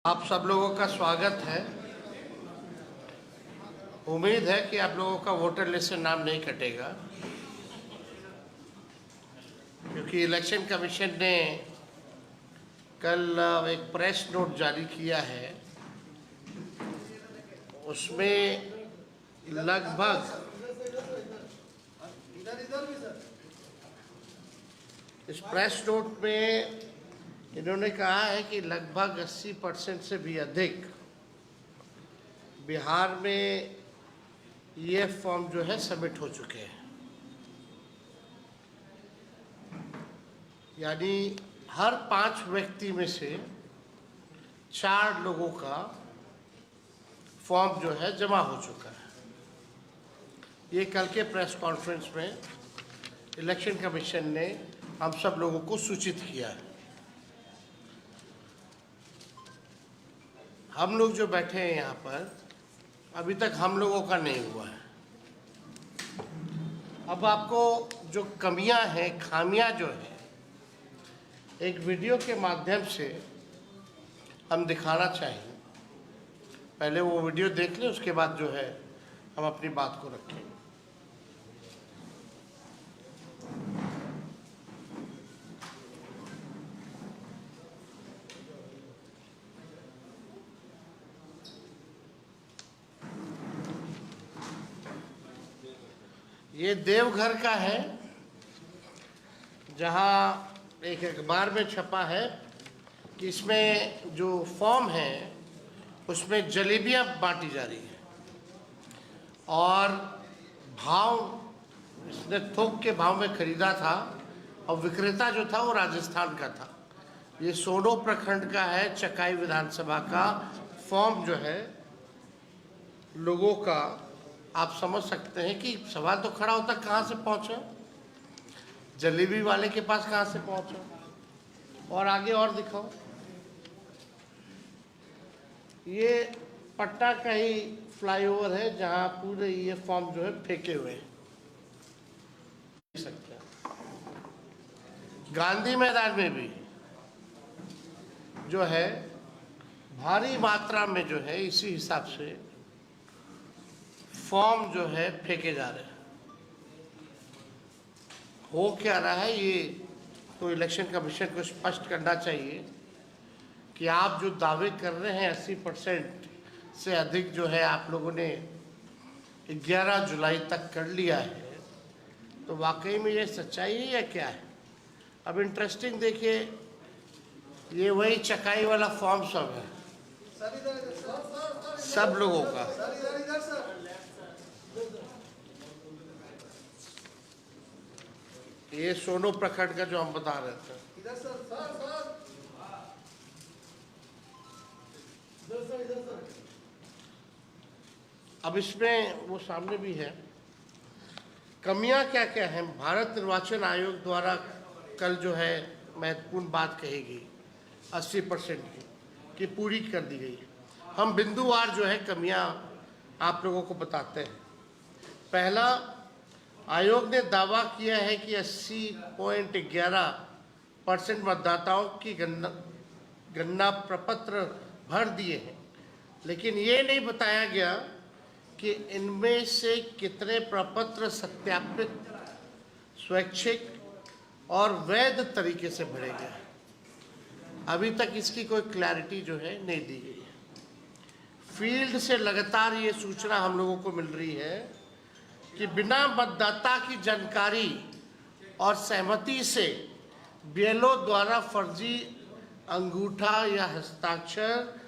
आप सब लोगों का स्वागत है। उम्मीद है कि आप लोगों का वोटर लिस्ट से नाम नहीं कटेगा, क्योंकि इलेक्शन कमीशन ने कल एक प्रेस नोट जारी किया है। उसमें लगभग इस प्रेस नोट में इन्होंने कहा है कि लगभग 80% से भी अधिक बिहार में ये फॉर्म जो है सबमिट हो चुके हैं। यानी हर 5 व्यक्ति में से 4 लोगों का फॉर्म जो है जमा हो चुका है। ये कल के प्रेस कॉन्फ्रेंस में इलेक्शन कमीशन ने हम सब लोगों को सूचित किया है। हम लोग जो बैठे हैं यहाँ पर, अभी तक हम लोगों का नहीं हुआ है। अब आपको जो कमियां हैं, खामियां जो है, एक वीडियो के माध्यम से हम दिखाना चाहिए। पहले वो वीडियो देख लें, उसके बाद जो है हम अपनी बात को रखें। ये देवघर का है, जहाँ एक अखबार में छपा है कि इसमें जो फॉर्म है उसमें जलेबियाँ बांटी जा रही है और भाव इसने थोक के भाव में खरीदा था और विक्रेता जो था वो राजस्थान का था। ये सोनो प्रखंड का है, चकाई विधानसभा का फॉर्म जो है लोगों का। आप समझ सकते हैं कि सवाल तो खड़ा होता कहाँ से पहुँचा, जलेबी वाले के पास कहाँ से पहुँचा। और आगे और दिखाओ, ये पटना का ही फ्लाईओवर है जहाँ पूरे ये फॉर्म जो है फेंके हुए हैं। सकते हैं गांधी मैदान में भी जो है भारी मात्रा में जो है इसी हिसाब से फॉर्म जो है फेंके जा रहे हैं। हो क्या रहा है, ये तो इलेक्शन कमीशन को स्पष्ट करना चाहिए कि आप जो दावे कर रहे हैं 80% से अधिक जो है आप लोगों ने 11 जुलाई तक कर लिया है, तो वाकई में ये सच्चाई है या क्या है। अब इंटरेस्टिंग देखिए, ये वही चकाई वाला फॉर्म सब है, सब लोगों का। ये सोनो प्रखंड का जो हम बता रहे थे, अब इसमें वो सामने भी है। कमियां क्या क्या हैं, भारत निर्वाचन आयोग द्वारा कल जो है महत्वपूर्ण बात कही गई 80% की पूरी कर दी गई। हम बिंदुवार जो है कमियां आप लोगों को बताते हैं। पहला, आयोग ने दावा किया है कि 80.11% मतदाताओं की गणना प्रपत्र भर दिए हैं, लेकिन ये नहीं बताया गया कि इनमें से कितने प्रपत्र सत्यापित, स्वैच्छिक और वैध तरीके से भरे गए। अभी तक इसकी कोई क्लैरिटी जो है नहीं दी गई है। फील्ड से लगातार ये सूचना हम लोगों को मिल रही है कि बिना मतदाता की जानकारी और सहमति से बीएलओ द्वारा फर्जी अंगूठा या हस्ताक्षर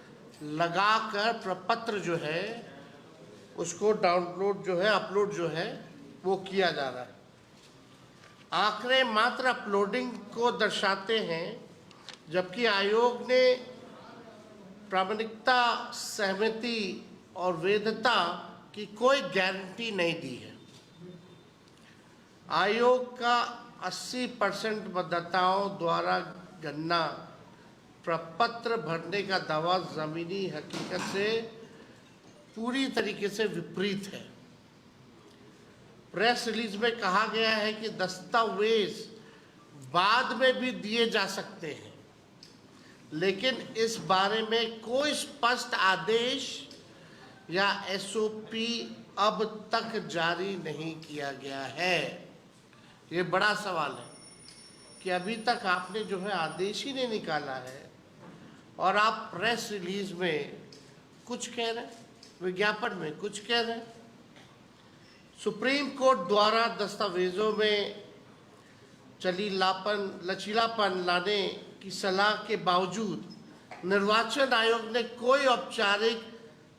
लगाकर प्रपत्र जो है उसको डाउनलोड जो है, अपलोड जो है वो किया जा रहा है। आंकड़े मात्र अपलोडिंग को दर्शाते हैं, जबकि आयोग ने प्रामाणिकता, सहमति और वैधता की कोई गारंटी नहीं दी है। आयोग का 80% मतदाताओं द्वारा गणना प्रपत्र भरने का दावा जमीनी हकीकत से पूरी तरीके से विपरीत है। प्रेस रिलीज में कहा गया है कि दस्तावेज बाद में भी दिए जा सकते हैं, लेकिन इस बारे में कोई स्पष्ट आदेश या एसओपी अब तक जारी नहीं किया गया है। ये बड़ा सवाल है कि अभी तक आपने जो है आदेश ही नहीं निकाला है और आप प्रेस रिलीज में कुछ कह रहे हैं, विज्ञापन में कुछ कह रहे हैं। सुप्रीम कोर्ट द्वारा दस्तावेजों में लचीलापन लाने की सलाह के बावजूद निर्वाचन आयोग ने कोई औपचारिक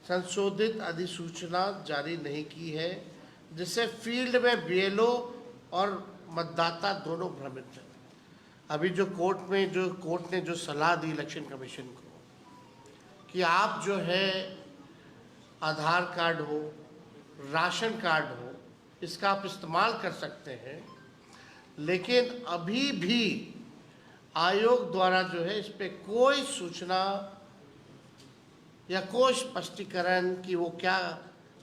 संशोधित अधिसूचना जारी नहीं की है, जिससे फील्ड में बीएलओ और मतदाता दोनों भ्रमित हैं। अभी जो कोर्ट ने जो सलाह दी इलेक्शन कमीशन को कि आप जो है आधार कार्ड हो, राशन कार्ड हो, इसका आप इस्तेमाल कर सकते हैं, लेकिन अभी भी आयोग द्वारा जो है इस पे कोई सूचना या कोई स्पष्टीकरण कि वो क्या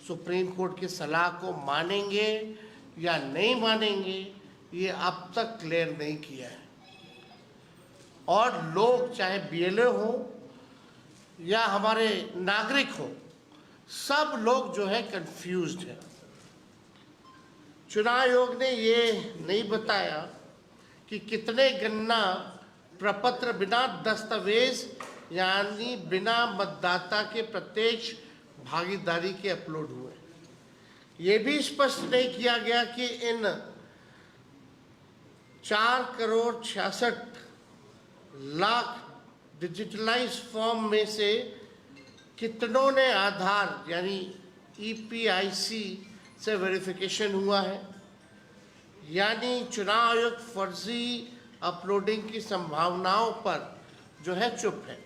सुप्रीम कोर्ट की सलाह को मानेंगे या नहीं मानेंगे, ये अब तक क्लियर नहीं किया है। और लोग चाहे बीएलओ हो या हमारे नागरिक हो, सब लोग जो है कंफ्यूज्ड है। चुनाव आयोग ने ये नहीं बताया कि कितने गणना प्रपत्र बिना दस्तावेज यानी बिना मतदाता के प्रत्यक्ष भागीदारी के अपलोड हुए। ये भी स्पष्ट नहीं किया गया कि इन 4,66,00,000 डिजिटलाइज फॉर्म में से कितनों ने आधार यानी ईपीआईसी से वेरिफिकेशन हुआ है, यानी चुनाव आयोग फर्जी अपलोडिंग की संभावनाओं पर जो है चुप है।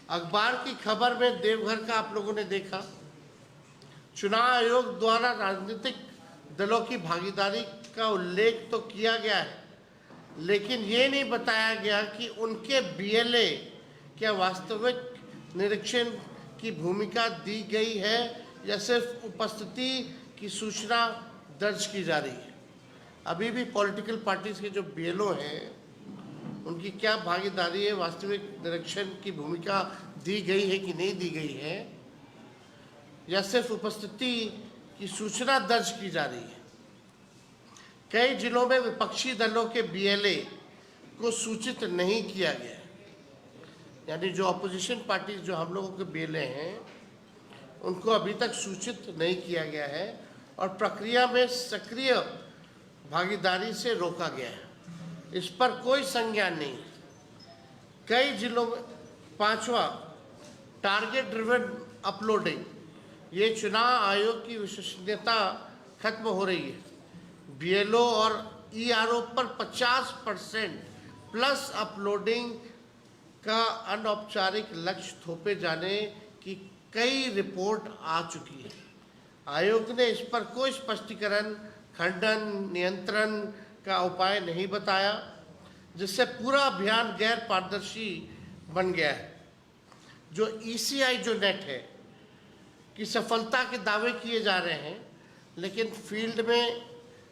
अखबार की खबर में देवघर का आप लोगों ने देखा, चुनाव आयोग द्वारा राजनीतिक दलों की भागीदारी का उल्लेख तो किया गया है, लेकिन ये नहीं बताया गया कि उनके बीएलए क्या वास्तविक निरीक्षण की भूमिका दी गई है या सिर्फ उपस्थिति की सूचना दर्ज की जा रही है। अभी भी पॉलिटिकल पार्टीज के जो बीएलओ हैं उनकी क्या भागीदारी है, वास्तविक निरीक्षण की भूमिका दी गई है कि नहीं दी गई है, या सिर्फ उपस्थिति की सूचना दर्ज की जा रही है। कई जिलों में विपक्षी दलों के बीएलए को सूचित नहीं किया गया है, यानी जो अपोजिशन पार्टी जो हम लोगों के बीएलए हैं उनको अभी तक सूचित नहीं किया गया है और प्रक्रिया में सक्रिय भागीदारी से रोका गया है। इस पर कोई संज्ञान नहीं। कई जिलों में 5वां टारगेट ड्रिवन अपलोडिंग, ये चुनाव आयोग की विश्वसनीयता खत्म हो रही है। बीएलओ और ईआरओ पर 50% प्लस अपलोडिंग का अनौपचारिक लक्ष्य थोपे जाने की कई रिपोर्ट आ चुकी है। आयोग ने इस पर कोई स्पष्टीकरण, खंडन, नियंत्रण का उपाय नहीं बताया, जिससे पूरा अभियान गैर पारदर्शी बन गया है। जो ईसीआई जो नेट है कि सफलता के दावे किए जा रहे हैं, लेकिन फील्ड में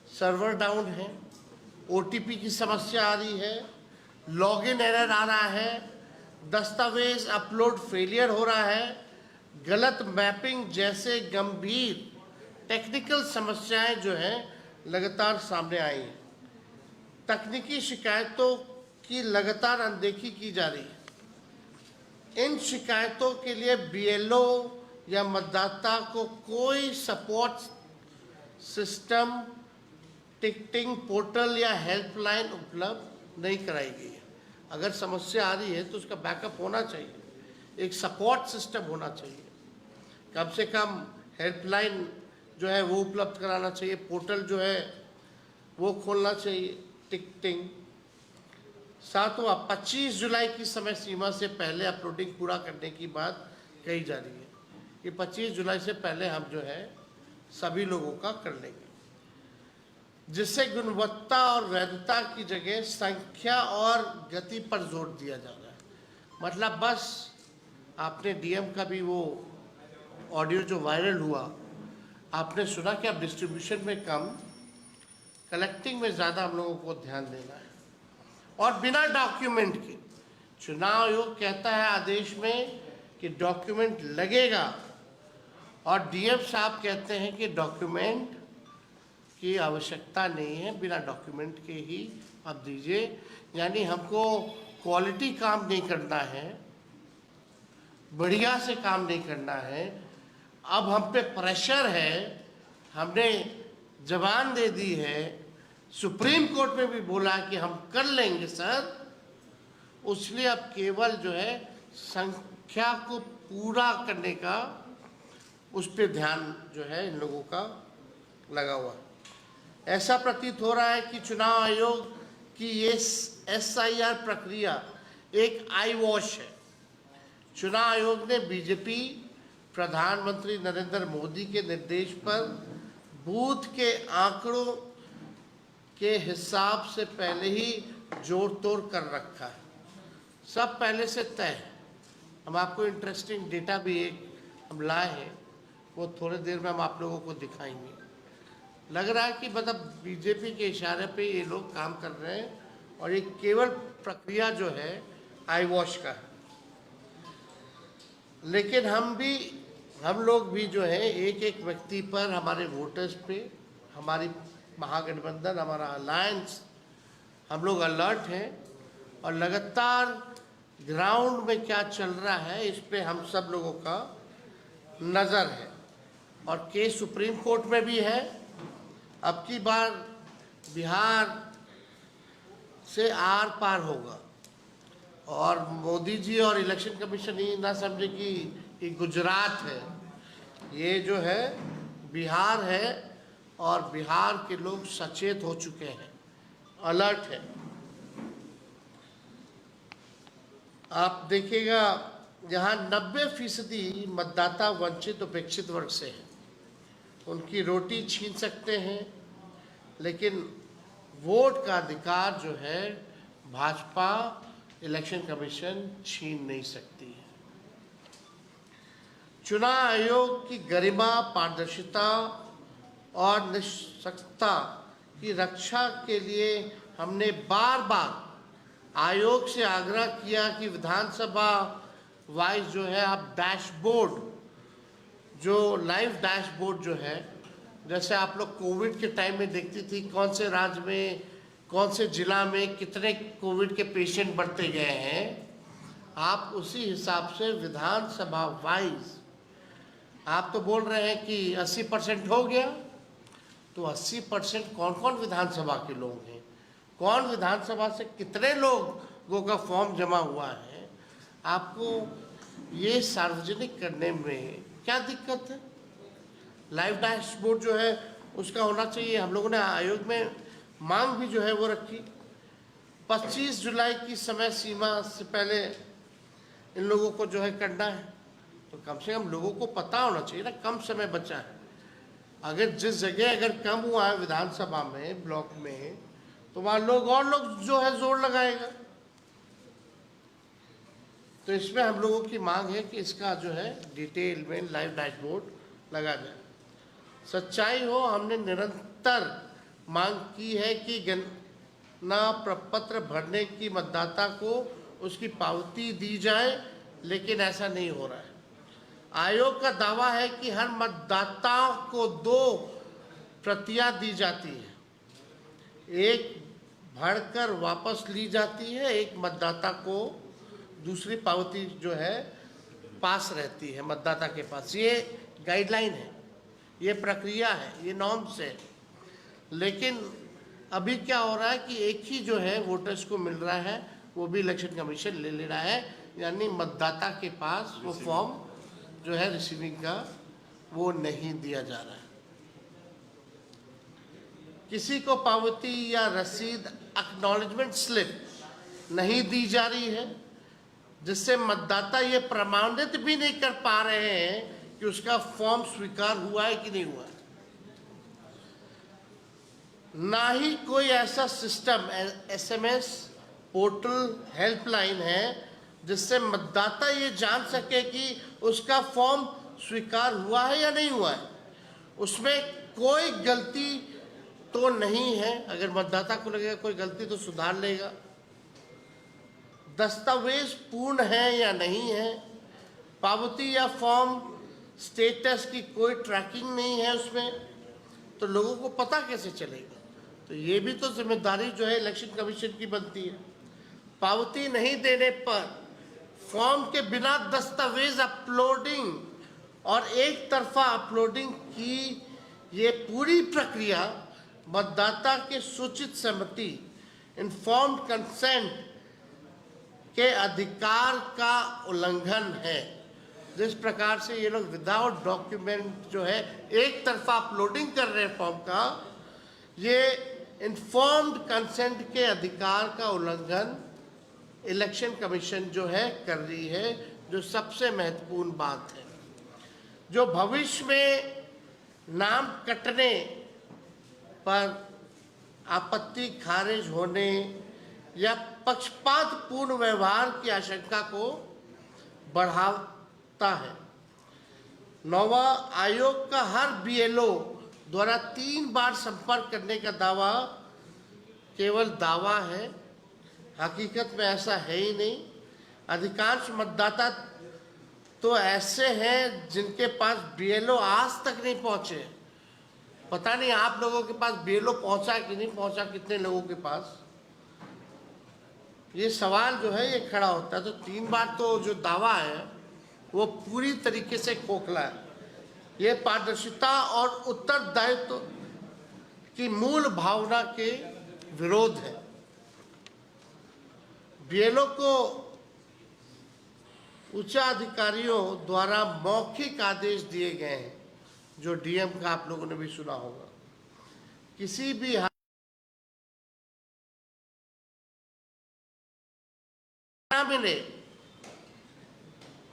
सर्वर डाउन है, ओटीपी की समस्या आ रही है, लॉगिन एरर आ रहा है, दस्तावेज अपलोड फेलियर हो रहा है, गलत मैपिंग जैसे गंभीर टेक्निकल समस्याएं जो हैं लगातार सामने आई हैं। तकनीकी शिकायतों की लगातार अनदेखी की जा रही है। इन शिकायतों के लिए बीएलओ या मतदाता को कोई सपोर्ट सिस्टम, टिकटिंग पोर्टल या हेल्पलाइन उपलब्ध नहीं कराई गई है। अगर समस्या आ रही है तो उसका बैकअप होना चाहिए, एक सपोर्ट सिस्टम होना चाहिए, कम से कम हेल्पलाइन जो है वो उपलब्ध कराना चाहिए, पोर्टल जो है वो खोलना चाहिए, टिकटिंग। 7वां 25 जुलाई की समय सीमा से पहले अपलोडिंग पूरा करने की बात कही जा रही है कि 25 जुलाई से पहले हम जो है सभी लोगों का कर लेंगे, जिससे गुणवत्ता और वैधता की जगह संख्या और गति पर जोर दिया जा रहा है। मतलब बस आपने डीएम का भी वो ऑडियो जो वायरल हुआ, आपने सुना कि अब डिस्ट्रीब्यूशन में कम, कलेक्टिंग में ज़्यादा हम लोगों को ध्यान देना है और बिना डॉक्यूमेंट के, चुनाव आयोग कहता है आदेश में कि डॉक्यूमेंट लगेगा और डीएम साहब कहते हैं कि डॉक्यूमेंट की आवश्यकता नहीं है, बिना डॉक्यूमेंट के ही आप दीजिए। यानी हमको क्वालिटी काम नहीं करना है, बढ़िया से काम नहीं करना है। अब हम पे प्रेशर है, हमने जबान दे दी है, सुप्रीम कोर्ट में भी बोला कि हम कर लेंगे सर, इसलिए अब केवल जो है संख्या को पूरा करने का उस पर ध्यान जो है इन लोगों का लगा हुआ। ऐसा प्रतीत हो रहा है कि चुनाव आयोग की ये SIR प्रक्रिया एक आई वॉश है। चुनाव आयोग ने बीजेपी प्रधानमंत्री नरेंद्र मोदी के निर्देश पर बूथ के आंकड़ों के हिसाब से पहले ही जोड़ तोड़ कर रखा है, सब पहले से तय है। हम आपको इंटरेस्टिंग डेटा भी एक हम लाए हैं, वो थोड़ी देर में हम आप लोगों को दिखाएंगे। लग रहा है कि मतलब बीजेपी के इशारे पे ये लोग काम कर रहे हैं और ये केवल प्रक्रिया जो है आई वॉश का है। लेकिन हम लोग भी जो है एक एक व्यक्ति पर, हमारे वोटर्स पे, हमारी महागठबंधन, हमारा अलायंस, हम लोग अलर्ट हैं और लगातार ग्राउंड में क्या चल रहा है इस पे हम सब लोगों का नज़र है। और केस सुप्रीम कोर्ट में भी है। अब की बार बिहार से आर पार होगा और मोदी जी और इलेक्शन कमीशन ये ना समझे कि ये गुजरात है, ये जो है बिहार है और बिहार के लोग सचेत हो चुके हैं, अलर्ट है। आप देखिएगा यहाँ 90% मतदाता वंचित उपेक्षित वर्ग से हैं, उनकी रोटी छीन सकते हैं, लेकिन वोट का अधिकार जो है भाजपा इलेक्शन कमीशन छीन नहीं सकती है। चुनाव आयोग की गरिमा, पारदर्शिता और निष्पक्षता की रक्षा के लिए हमने बार बार आयोग से आग्रह किया कि विधानसभा वाइज जो है आप डैशबोर्ड, जो लाइव डैशबोर्ड जो है, जैसे आप लोग कोविड के टाइम में देखती थी कौन से राज्य में, कौन से जिला में कितने कोविड के पेशेंट बढ़ते गए हैं, आप उसी हिसाब से विधानसभा वाइज, आप तो बोल रहे हैं कि 80% हो गया, तो 80% कौन कौन विधानसभा के लोग हैं, कौन विधानसभा से कितने लोगों का फॉर्म जमा हुआ है, आपको ये सार्वजनिक करने में क्या दिक्कत है। लाइव डैशबोर्ड जो है उसका होना चाहिए। हम लोगों ने आयोग में मांग भी जो है वो रखी, 25 जुलाई की समय सीमा से पहले इन लोगों को जो है करना है, तो कम से कम लोगों को पता होना चाहिए ना, कम समय बचा है। अगर जिस जगह अगर कम हुआ है विधानसभा में, ब्लॉक में, तो वहाँ लोग जो है जोर लगाएगा। तो इसमें हम लोगों की मांग है कि इसका जो है डिटेल में लाइव डैशबोर्ड लगा जाए। सच्चाई हो, हमने निरंतर मांग की है कि गणना प्रपत्र भरने की मतदाता को उसकी पावती दी जाए, लेकिन ऐसा नहीं हो रहा है। आयोग का दावा है कि हर मतदाता को 2 प्रतियां दी जाती है, एक भरकर वापस ली जाती है, एक मतदाता को दूसरी पावती जो है पास रहती है मतदाता के पास। ये गाइडलाइन है, ये प्रक्रिया है, ये नॉर्म्स है। लेकिन अभी क्या हो रहा है कि एक ही जो है वोटर्स को मिल रहा है, वो भी इलेक्शन कमीशन ले रहा है, यानी मतदाता के पास वो फॉर्म जो है रिसीविंग का वो नहीं दिया जा रहा है। किसी को पावती या रसीद एक्नॉलेजमेंट स्लिप नहीं दी जा रही है, जिससे मतदाता ये प्रमाणित भी नहीं कर पा रहे हैं कि उसका फॉर्म स्वीकार हुआ है कि नहीं हुआ है। ना ही कोई ऐसा सिस्टम SMS पोर्टल हेल्पलाइन है जिससे मतदाता ये जान सके कि उसका फॉर्म स्वीकार हुआ है या नहीं हुआ है। उसमें कोई गलती तो नहीं है, अगर मतदाता को लगेगा कोई गलती तो सुधार लेगा। दस्तावेज पूर्ण है या नहीं है, पावती या फॉर्म स्टेटस की कोई ट्रैकिंग नहीं है उसमें, तो लोगों को पता कैसे चलेगा? तो ये भी तो जिम्मेदारी जो है इलेक्शन कमीशन की बनती है। पावती नहीं देने पर फॉर्म के बिना दस्तावेज अपलोडिंग और एक तरफा अपलोडिंग की ये पूरी प्रक्रिया मतदाता के सूचित सहमति इन्फॉर्म्ड कंसेंट के अधिकार का उल्लंघन है। जिस प्रकार से ये लोग विदाउट डॉक्यूमेंट जो है एक तरफा अपलोडिंग कर रहे हैं फॉर्म का, ये इन्फॉर्म्ड कंसेंट के अधिकार का उल्लंघन इलेक्शन कमीशन जो है कर रही है, जो सबसे महत्वपूर्ण बात है। जो भविष्य में नाम कटने पर आपत्ति खारिज होने या पक्षपातपूर्ण व्यवहार की आशंका को बढ़ाता है। नौवा, आयोग का हर बीएलओ द्वारा 3 बार संपर्क करने का दावा केवल दावा है, हकीकत में ऐसा है ही नहीं। अधिकांश मतदाता तो ऐसे हैं जिनके पास बीएलओ आज तक नहीं पहुंचे। पता नहीं आप लोगों के पास बीएलओ पहुंचा कि नहीं पहुंचा, कितने लोगों के पास, ये सवाल जो है ये खड़ा होता है। तो 3 बार तो जो दावा है वो पूरी तरीके से खोखला है। ये पारदर्शिता और उत्तरदायित्व की मूल भावना के विरोध है। बीएलओ को उच्चाधिकारियों द्वारा मौखिक आदेश दिए गए हैं, जो डीएम का आप लोगों ने भी सुना होगा। किसी भी मिले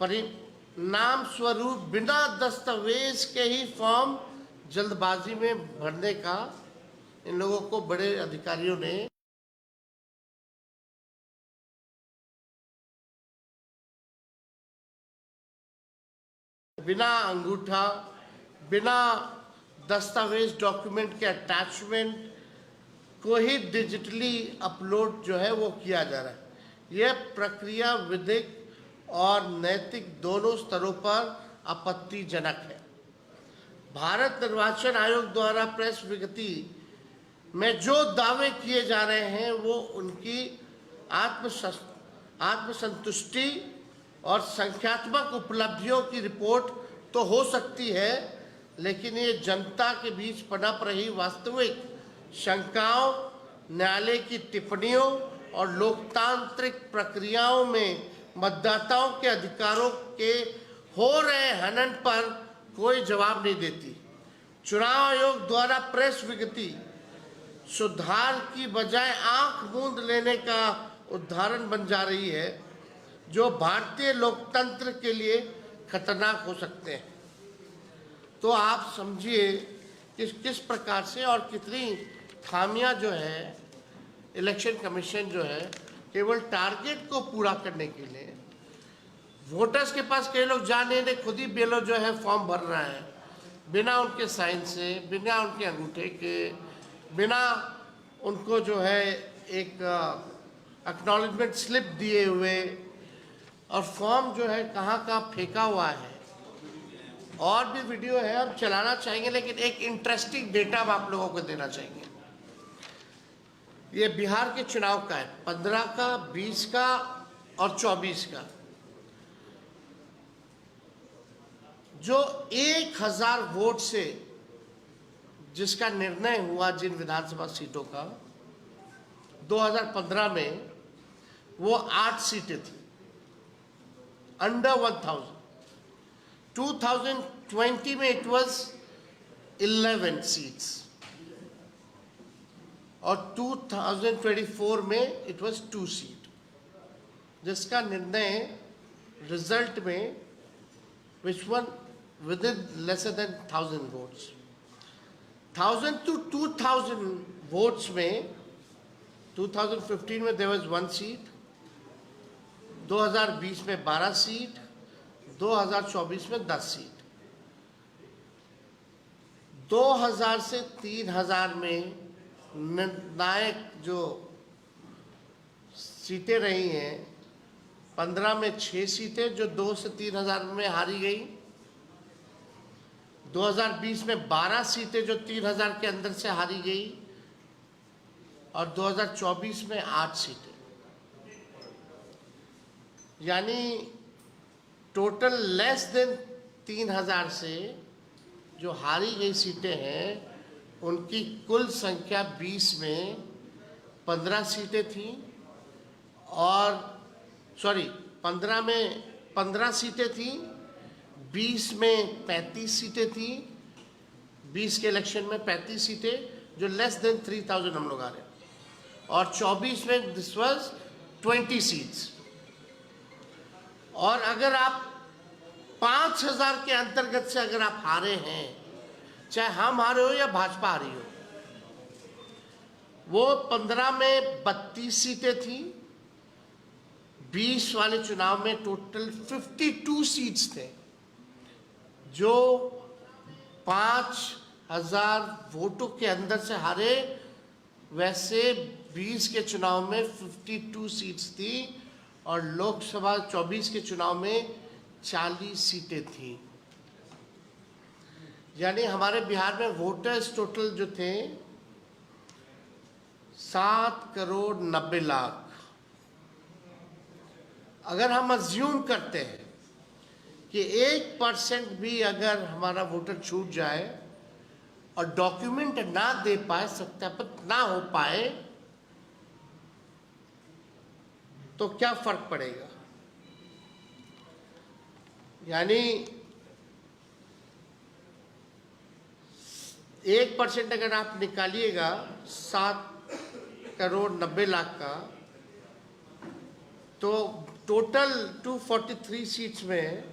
परिणाम स्वरूप बिना दस्तावेज के ही फॉर्म जल्दबाजी में भरने का इन लोगों को बड़े अधिकारियों ने बिना अंगूठा, बिना दस्तावेज डॉक्यूमेंट के अटैचमेंट को ही डिजिटली अपलोड जो है वो किया जा रहा है। यह प्रक्रिया विधिक और नैतिक दोनों स्तरों पर आपत्तिजनक है। भारत निर्वाचन आयोग द्वारा प्रेस विज्ञप्ति में जो दावे किए जा रहे हैं वो उनकी आत्मसंतुष्टि और संख्यात्मक उपलब्धियों की रिपोर्ट तो हो सकती है, लेकिन ये जनता के बीच पनप रही वास्तविक शंकाओं, न्यायालय की टिप्पणियों और लोकतांत्रिक प्रक्रियाओं में मतदाताओं के अधिकारों के हो रहे हनन पर कोई जवाब नहीं देती। चुनाव आयोग द्वारा प्रेस विज्ञप्ति सुधार की बजाय आंख मूंद लेने का उदाहरण बन जा रही है, जो भारतीय लोकतंत्र के लिए खतरनाक हो सकते हैं। तो आप समझिए किस प्रकार से और कितनी खामियां जो है इलेक्शन कमीशन जो है केवल टारगेट को पूरा करने के लिए, वोटर्स के पास कई लोग जा नहीं रहे, खुद ही बीएलओ जो है फॉर्म भर रहा है बिना उनके साइन से, बिना उनके अंगूठे के, बिना उनको जो है एक एक्नॉलेजमेंट स्लिप दिए हुए, और फॉर्म जो है कहाँ कहाँ फेंका हुआ है। और भी वीडियो है, हम चलाना चाहेंगे, लेकिन एक इंटरेस्टिंग डेटा हम आप लोगों को देना चाहेंगे। ये बिहार के चुनाव का है, 15 का, 20 का और 24 का। जो 1000 वोट से जिसका निर्णय हुआ जिन विधानसभा सीटों का 2015 में, वो 8 सीटें थी, अंडर 1000। 2020 में इट वाज 11 सीट्स और 2024 में इट वाज 2 सीट, जिसका निर्णय रिजल्ट में which one within lesser than 1000 votes, 1000 to 2000 votes में 2015 में there was 1 seat, 2020 में 12 सीट, 2024 में 10 सीट। 2000 से 3000 में निर्णायक जो सीटें रही हैं 15 में 6 सीटें जो 2 से 3 हजार में हारी गई। 2020 में 12 सीटें जो 3 हजार के अंदर से हारी गई और 2024 में 8 सीटें, यानी टोटल लेस देन 3 हजार से जो हारी गई सीटें हैं उनकी कुल संख्या 20 में 15 सीटें थी और 15 में 15 सीटें थी, 20 में 35 सीटें थी, 20 के इलेक्शन में 35 सीटें जो लेस देन 3000 हम लोग आ रहे हैं, और 24 में दिस वाज 20 सीट्स। और अगर आप 5000 के अंतर्गत से अगर आप हारे हैं, चाहे हम हारे हो या भाजपा हारी हो, वो 15 में 32 सीटें थी, 20 वाले चुनाव में टोटल 52 सीट्स थे, जो 5000 वोटों के अंदर से हारे। वैसे 20 के चुनाव में 52 सीट्स थी और लोकसभा 24 के चुनाव में 40 सीटें थी। यानी हमारे बिहार में वोटर्स टोटल जो थे 7,90,00,000। अगर हम अज्यूम करते हैं कि 1% भी अगर हमारा वोटर छूट जाए और डॉक्यूमेंट ना दे पाए, सत्यापित ना हो पाए, तो क्या फर्क पड़ेगा? यानी 1% अगर आप निकालिएगा 7,90,00,000 का, तो टोटल 243 सीट्स में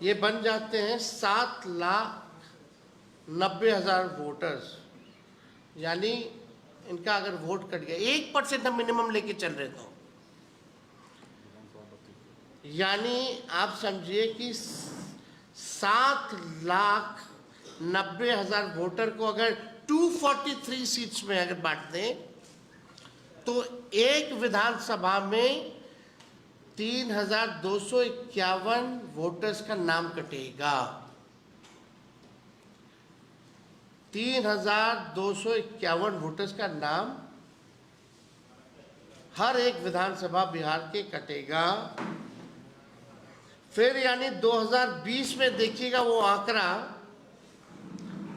ये बन जाते हैं 7,90,000 वोटर्स। यानी इनका अगर वोट कट गया, 1% हम मिनिमम लेके चल रहे तो, यानी आप समझिए कि 7,90,000 वोटर को अगर 243 सीट्स में अगर बांट दें तो एक विधानसभा में 3,251 वोटर्स का नाम कटेगा। 3,251 वोटर्स का नाम हर एक विधानसभा बिहार के कटेगा। फिर यानी 2020 में देखिएगा वो आंकड़ा,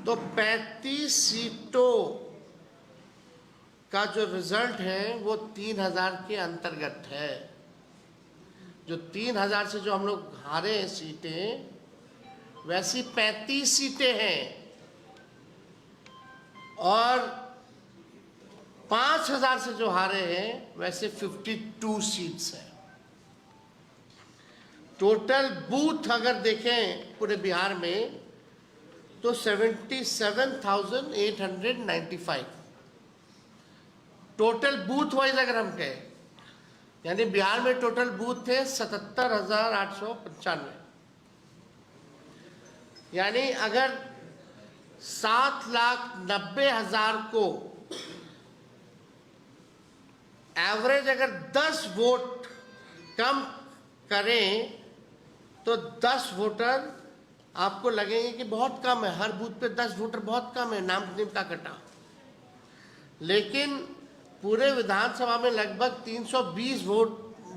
तो 35 सीटों का जो रिजल्ट है वो 3,000 के अंतर्गत है। जो 3,000 से जो हम लोग हारे हैं सीटें, वैसी 35 सीटें हैं और 5,000 से जो हारे हैं वैसे 52 सीट्स हैं। टोटल बूथ अगर देखें पूरे बिहार में तो 77,895 टोटल बूथ वाइज अगर हम कहें, यानी बिहार में टोटल बूथ थे 77,895। यानी अगर 7,90,000 को एवरेज अगर 10 वोट कम करें तो 10 वोटर आपको लगेंगे कि बहुत कम है, हर बूथ पे 10 वोटर बहुत कम है, नाम का कटा। लेकिन पूरे विधानसभा में लगभग 320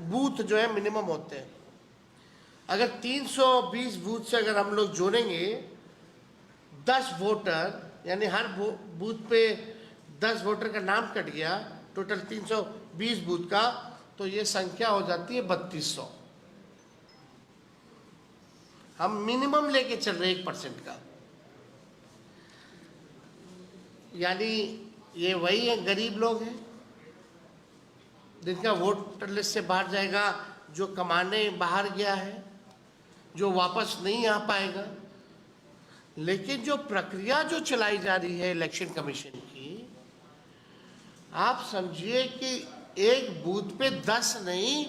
बूथ जो है मिनिमम होते हैं। अगर 320 बूथ से अगर हम लोग जोड़ेंगे 10 वोटर, यानी हर बूथ पे 10 वोटर का नाम कट गया, टोटल 320 बूथ का, तो ये संख्या हो जाती है 3200। हम मिनिमम लेके चल रहे 1% का। यानी ये वही है, गरीब लोग हैं जिनका वोटर लिस्ट से बाहर जाएगा, जो कमाने बाहर गया है, जो वापस नहीं आ पाएगा। लेकिन जो प्रक्रिया जो चलाई जा रही है इलेक्शन कमीशन की, आप समझिए कि एक बूथ पे 10 नहीं,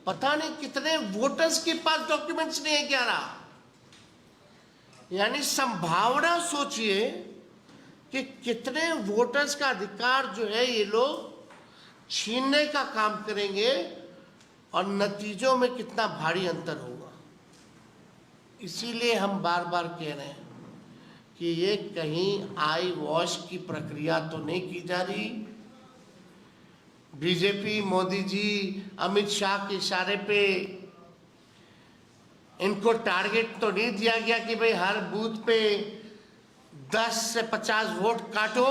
पता नहीं कितने वोटर्स के पास डॉक्यूमेंट्स नहीं है, 11। यानी संभावना सोचिए कि कितने वोटर्स का अधिकार जो है ये लोग छीनने का काम करेंगे और नतीजों में कितना भारी अंतर होगा। इसीलिए हम बार बार कह रहे हैं कि ये कहीं आई वॉश की प्रक्रिया तो नहीं की जा रही। बीजेपी, मोदी जी, अमित शाह के इशारे पे इनको टारगेट तो नहीं दिया गया कि भाई हर बूथ पे 10 से 50 वोट काटो।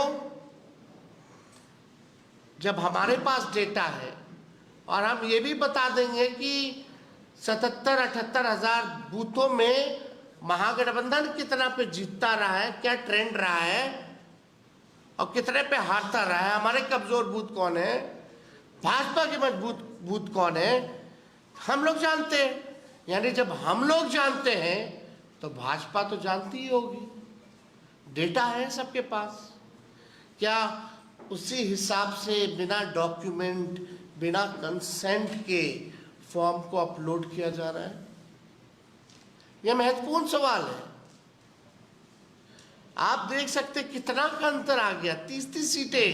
जब हमारे पास डेटा है और हम ये भी बता देंगे कि 77-78 हजार बूथों में महागठबंधन कितना पे जीतता रहा है, क्या ट्रेंड रहा है और कितने पे हारता रहा है, हमारे कमजोर बूथ कौन है, भाजपा के मजबूत बूथ कौन है, हम लोग जानते हैं। यानी जब हम लोग जानते हैं तो भाजपा तो जानती ही होगी, डेटा है सबके पास। क्या उसी हिसाब से बिना डॉक्यूमेंट, बिना कंसेंट के फॉर्म को अपलोड किया जा रहा है? यह महत्वपूर्ण सवाल है। आप देख सकते कितना का अंतर आ गया। 30-30 सीटें,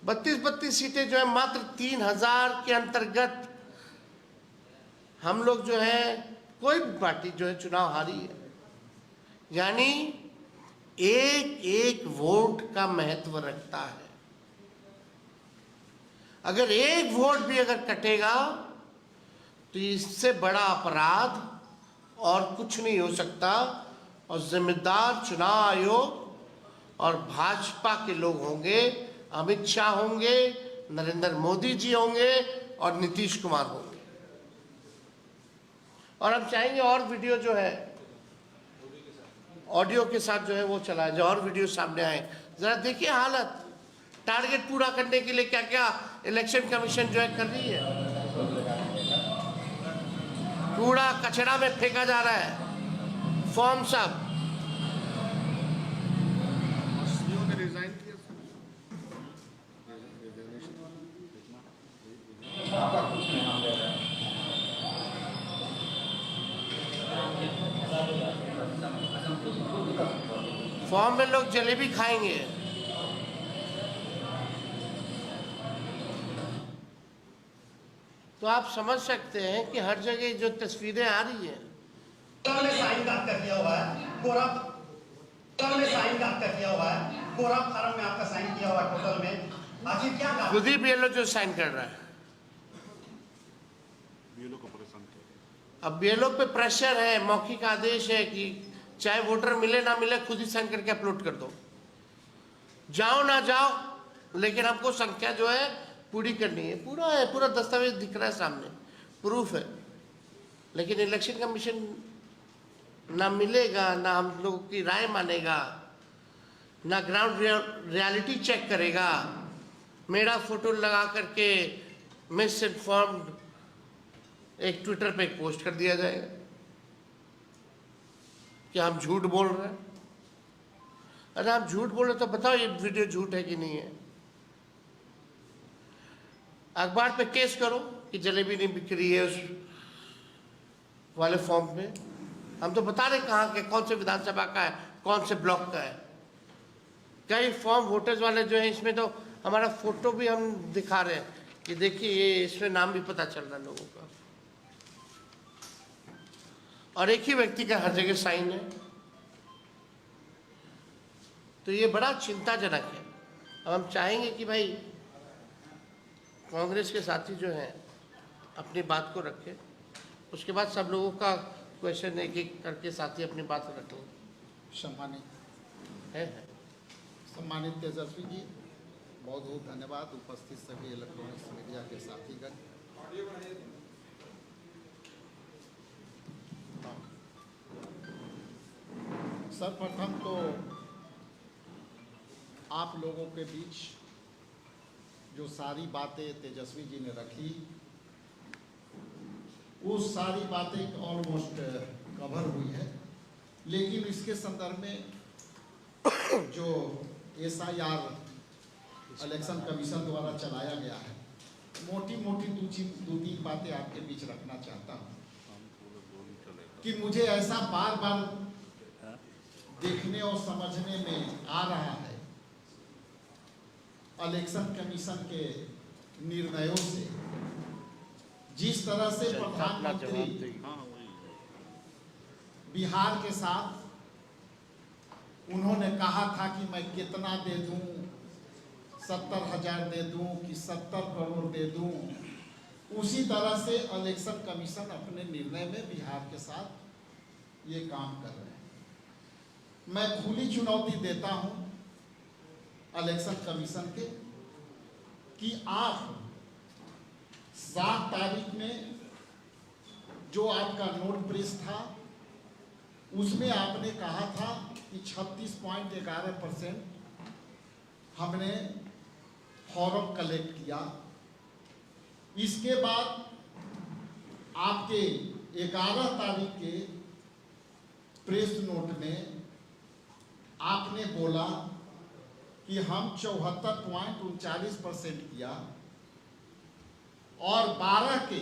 32-32 सीटें जो है मात्र 3000 के अंतर्गत हम लोग जो है, कोई भी पार्टी जो है चुनाव हारी है। यानी एक एक वोट का महत्व रखता है। अगर एक वोट भी अगर कटेगा तो इससे बड़ा अपराध और कुछ नहीं हो सकता। और जिम्मेदार चुनाव आयोग और भाजपा के लोग होंगे, अमित शाह होंगे, नरेंद्र मोदी जी होंगे और नीतीश कुमार होंगे। और हम चाहेंगे और वीडियो जो है ऑडियो के साथ जो है वो चलाया जाए, और वीडियो सामने आए। जरा देखिए हालत, टारगेट पूरा करने के लिए क्या क्या इलेक्शन कमीशन जो है कर रही है। कूड़ा कचरा में फेंका जा रहा है, फॉर्म सब। फॉर्म में लोग जलेबी खाएंगे। तो आप समझ सकते हैं कि हर जगह जो तस्वीरें आ रही हैं, साइन कर दिया हुआ है, कोरा साइन कर दिया हुआ है, कोरा फार्म में आपका साइन किया हुआ है टोटल में। आखिर क्या खुद ही बीएलओ जो साइन कर रहा है। अब बीएलओ पे प्रेशर है, मौखिक आदेश है कि चाहे वोटर मिले ना मिले खुद ही साइन करके अपलोड कर दो, जाओ ना जाओ, लेकिन हमको संख्या जो है पूरी करनी है। पूरा है, पूरा दस्तावेज दिख रहा है सामने, प्रूफ है। लेकिन इलेक्शन कमीशन ना मिलेगा, ना हम लोगों की राय मानेगा, ना ग्राउंड रियलिटी चेक करेगा। मेरा फोटो लगा करके मिस इन्फॉर्म्ड एक ट्विटर पे एक पोस्ट कर दिया जाएगा कि हम झूठ बोल रहे हैं। अरे आप झूठ बोल रहे तो बताओ ये वीडियो झूठ है कि नहीं है। अखबार पे केस करो कि जलेबी नहीं बिक रही है उस वाले फॉर्म पे। हम तो बता रहे कहाँ के, कौन से विधानसभा का है, कौन से ब्लॉक का है। कई फॉर्म वोटर्स वाले जो है इसमें तो हमारा फोटो भी हम दिखा रहे हैं कि देखिए ये, इसमें नाम भी पता चल रहा है लोगों का, और एक ही व्यक्ति का हर जगह साइन है। तो ये बड़ा चिंताजनक है। अब हम चाहेंगे कि भाई कांग्रेस के साथी जो हैं अपनी बात को रखें, उसके बाद सब लोगों का क्वेश्चन एक एक करके साथी अपनी बात रखें। सम्मानित है सम्मानित तेजस्वी जी, बहुत बहुत धन्यवाद। उपस्थित सभी इलेक्ट्रॉनिक्स मीडिया के साथीगण, सर्वप्रथम तो आप लोगों के बीच जो सारी बातें तेजस्वी जी ने रखी, वो सारी बातें ऑलमोस्ट कवर हुई है। लेकिन इसके संदर्भ में जो SIR इलेक्शन कमीशन द्वारा चलाया गया है, मोटी मोटी दो तीन बातें आपके बीच रखना चाहता हूँ कि मुझे ऐसा बार बार देखने और समझने में आ रहा है इलेक्शन कमीशन के निर्णयों से जिस तरह से प्रधानमंत्री बिहार के साथ उन्होंने कहा था कि मैं कितना दे दूं, 70,000 दे दूं कि 70 करोड़ दे दूं, उसी तरह से इलेक्शन कमीशन अपने निर्णय में बिहार के साथ ये काम कर रहे हैं। मैं खुली चुनौती देता हूं इलेक्शन कमीशन के कि आप 7 तारीख में जो आपका नोट प्रेस था उसमें आपने कहा था कि 36.11% हमने फॉर्म कलेक्ट किया। इसके बाद आपके 11 तारीख के प्रेस नोट में आपने बोला कि हम 74.39% किया और 12 के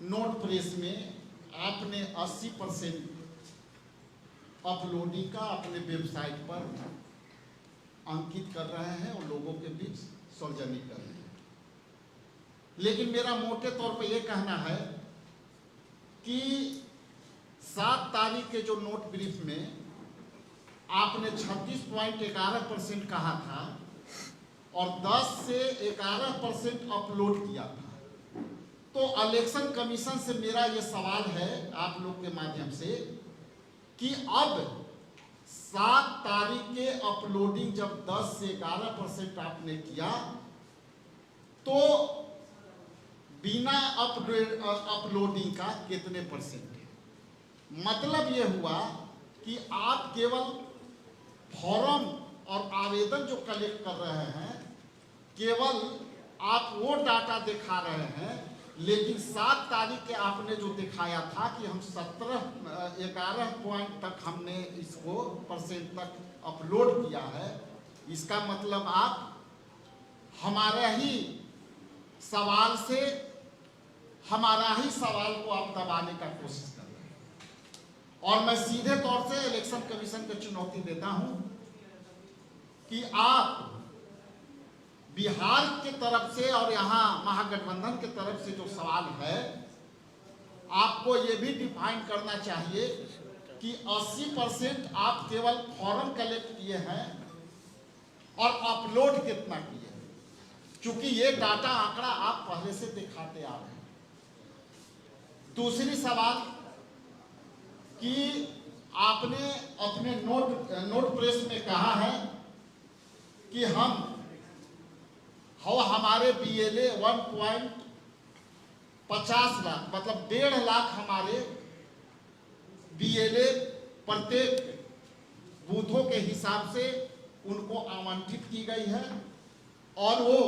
नोट प्रेस में आपने 80% अपलोडिंग का अपने वेबसाइट पर अंकित कर रहे हैं और लोगों के बीच सार्वजनिक कर रहे हैं। लेकिन मेरा मोटे तौर पे ये कहना है कि 7 तारीख के जो नोट ब्रीफ में आपने 36.11% कहा था और 10 से 11% अपलोड किया था, तो इलेक्शन कमीशन से मेरा ये सवाल है आप लोग के माध्यम से कि अब 7 तारीख के अपलोडिंग जब 10 से 11% आपने किया तो बिना अपलोडिंग का कितने परसेंट है? मतलब ये हुआ कि आप केवल फॉर्म और आवेदन जो कलेक्ट कर रहे हैं केवल आप वो डाटा दिखा रहे हैं, लेकिन 7 तारीख के आपने जो दिखाया था कि हम 11 पॉइंट तक हमने इसको परसेंट तक अपलोड किया है, इसका मतलब आप हमारा ही सवाल को आप दबाने का कोशिश कर रहे हैं। और मैं सीधे तौर से इलेक्शन कमीशन को चुनौती देता हूं कि आप बिहार के तरफ से और यहां महागठबंधन के तरफ से जो सवाल है, आपको ये भी डिफाइन करना चाहिए कि 80% आप केवल फॉर्म कलेक्ट किए हैं और अपलोड कितना किए हैं, क्योंकि ये डाटा आंकड़ा आप पहले से दिखाते आ रहे हैं। दूसरी सवाल कि आपने अपने नोट प्रेस में कहा है कि हमारे BLA 1.50 लाख मतलब 1.5 लाख हमारे BLA प्रत्येक बूथों के हिसाब से उनको आवंटित की गई है और वो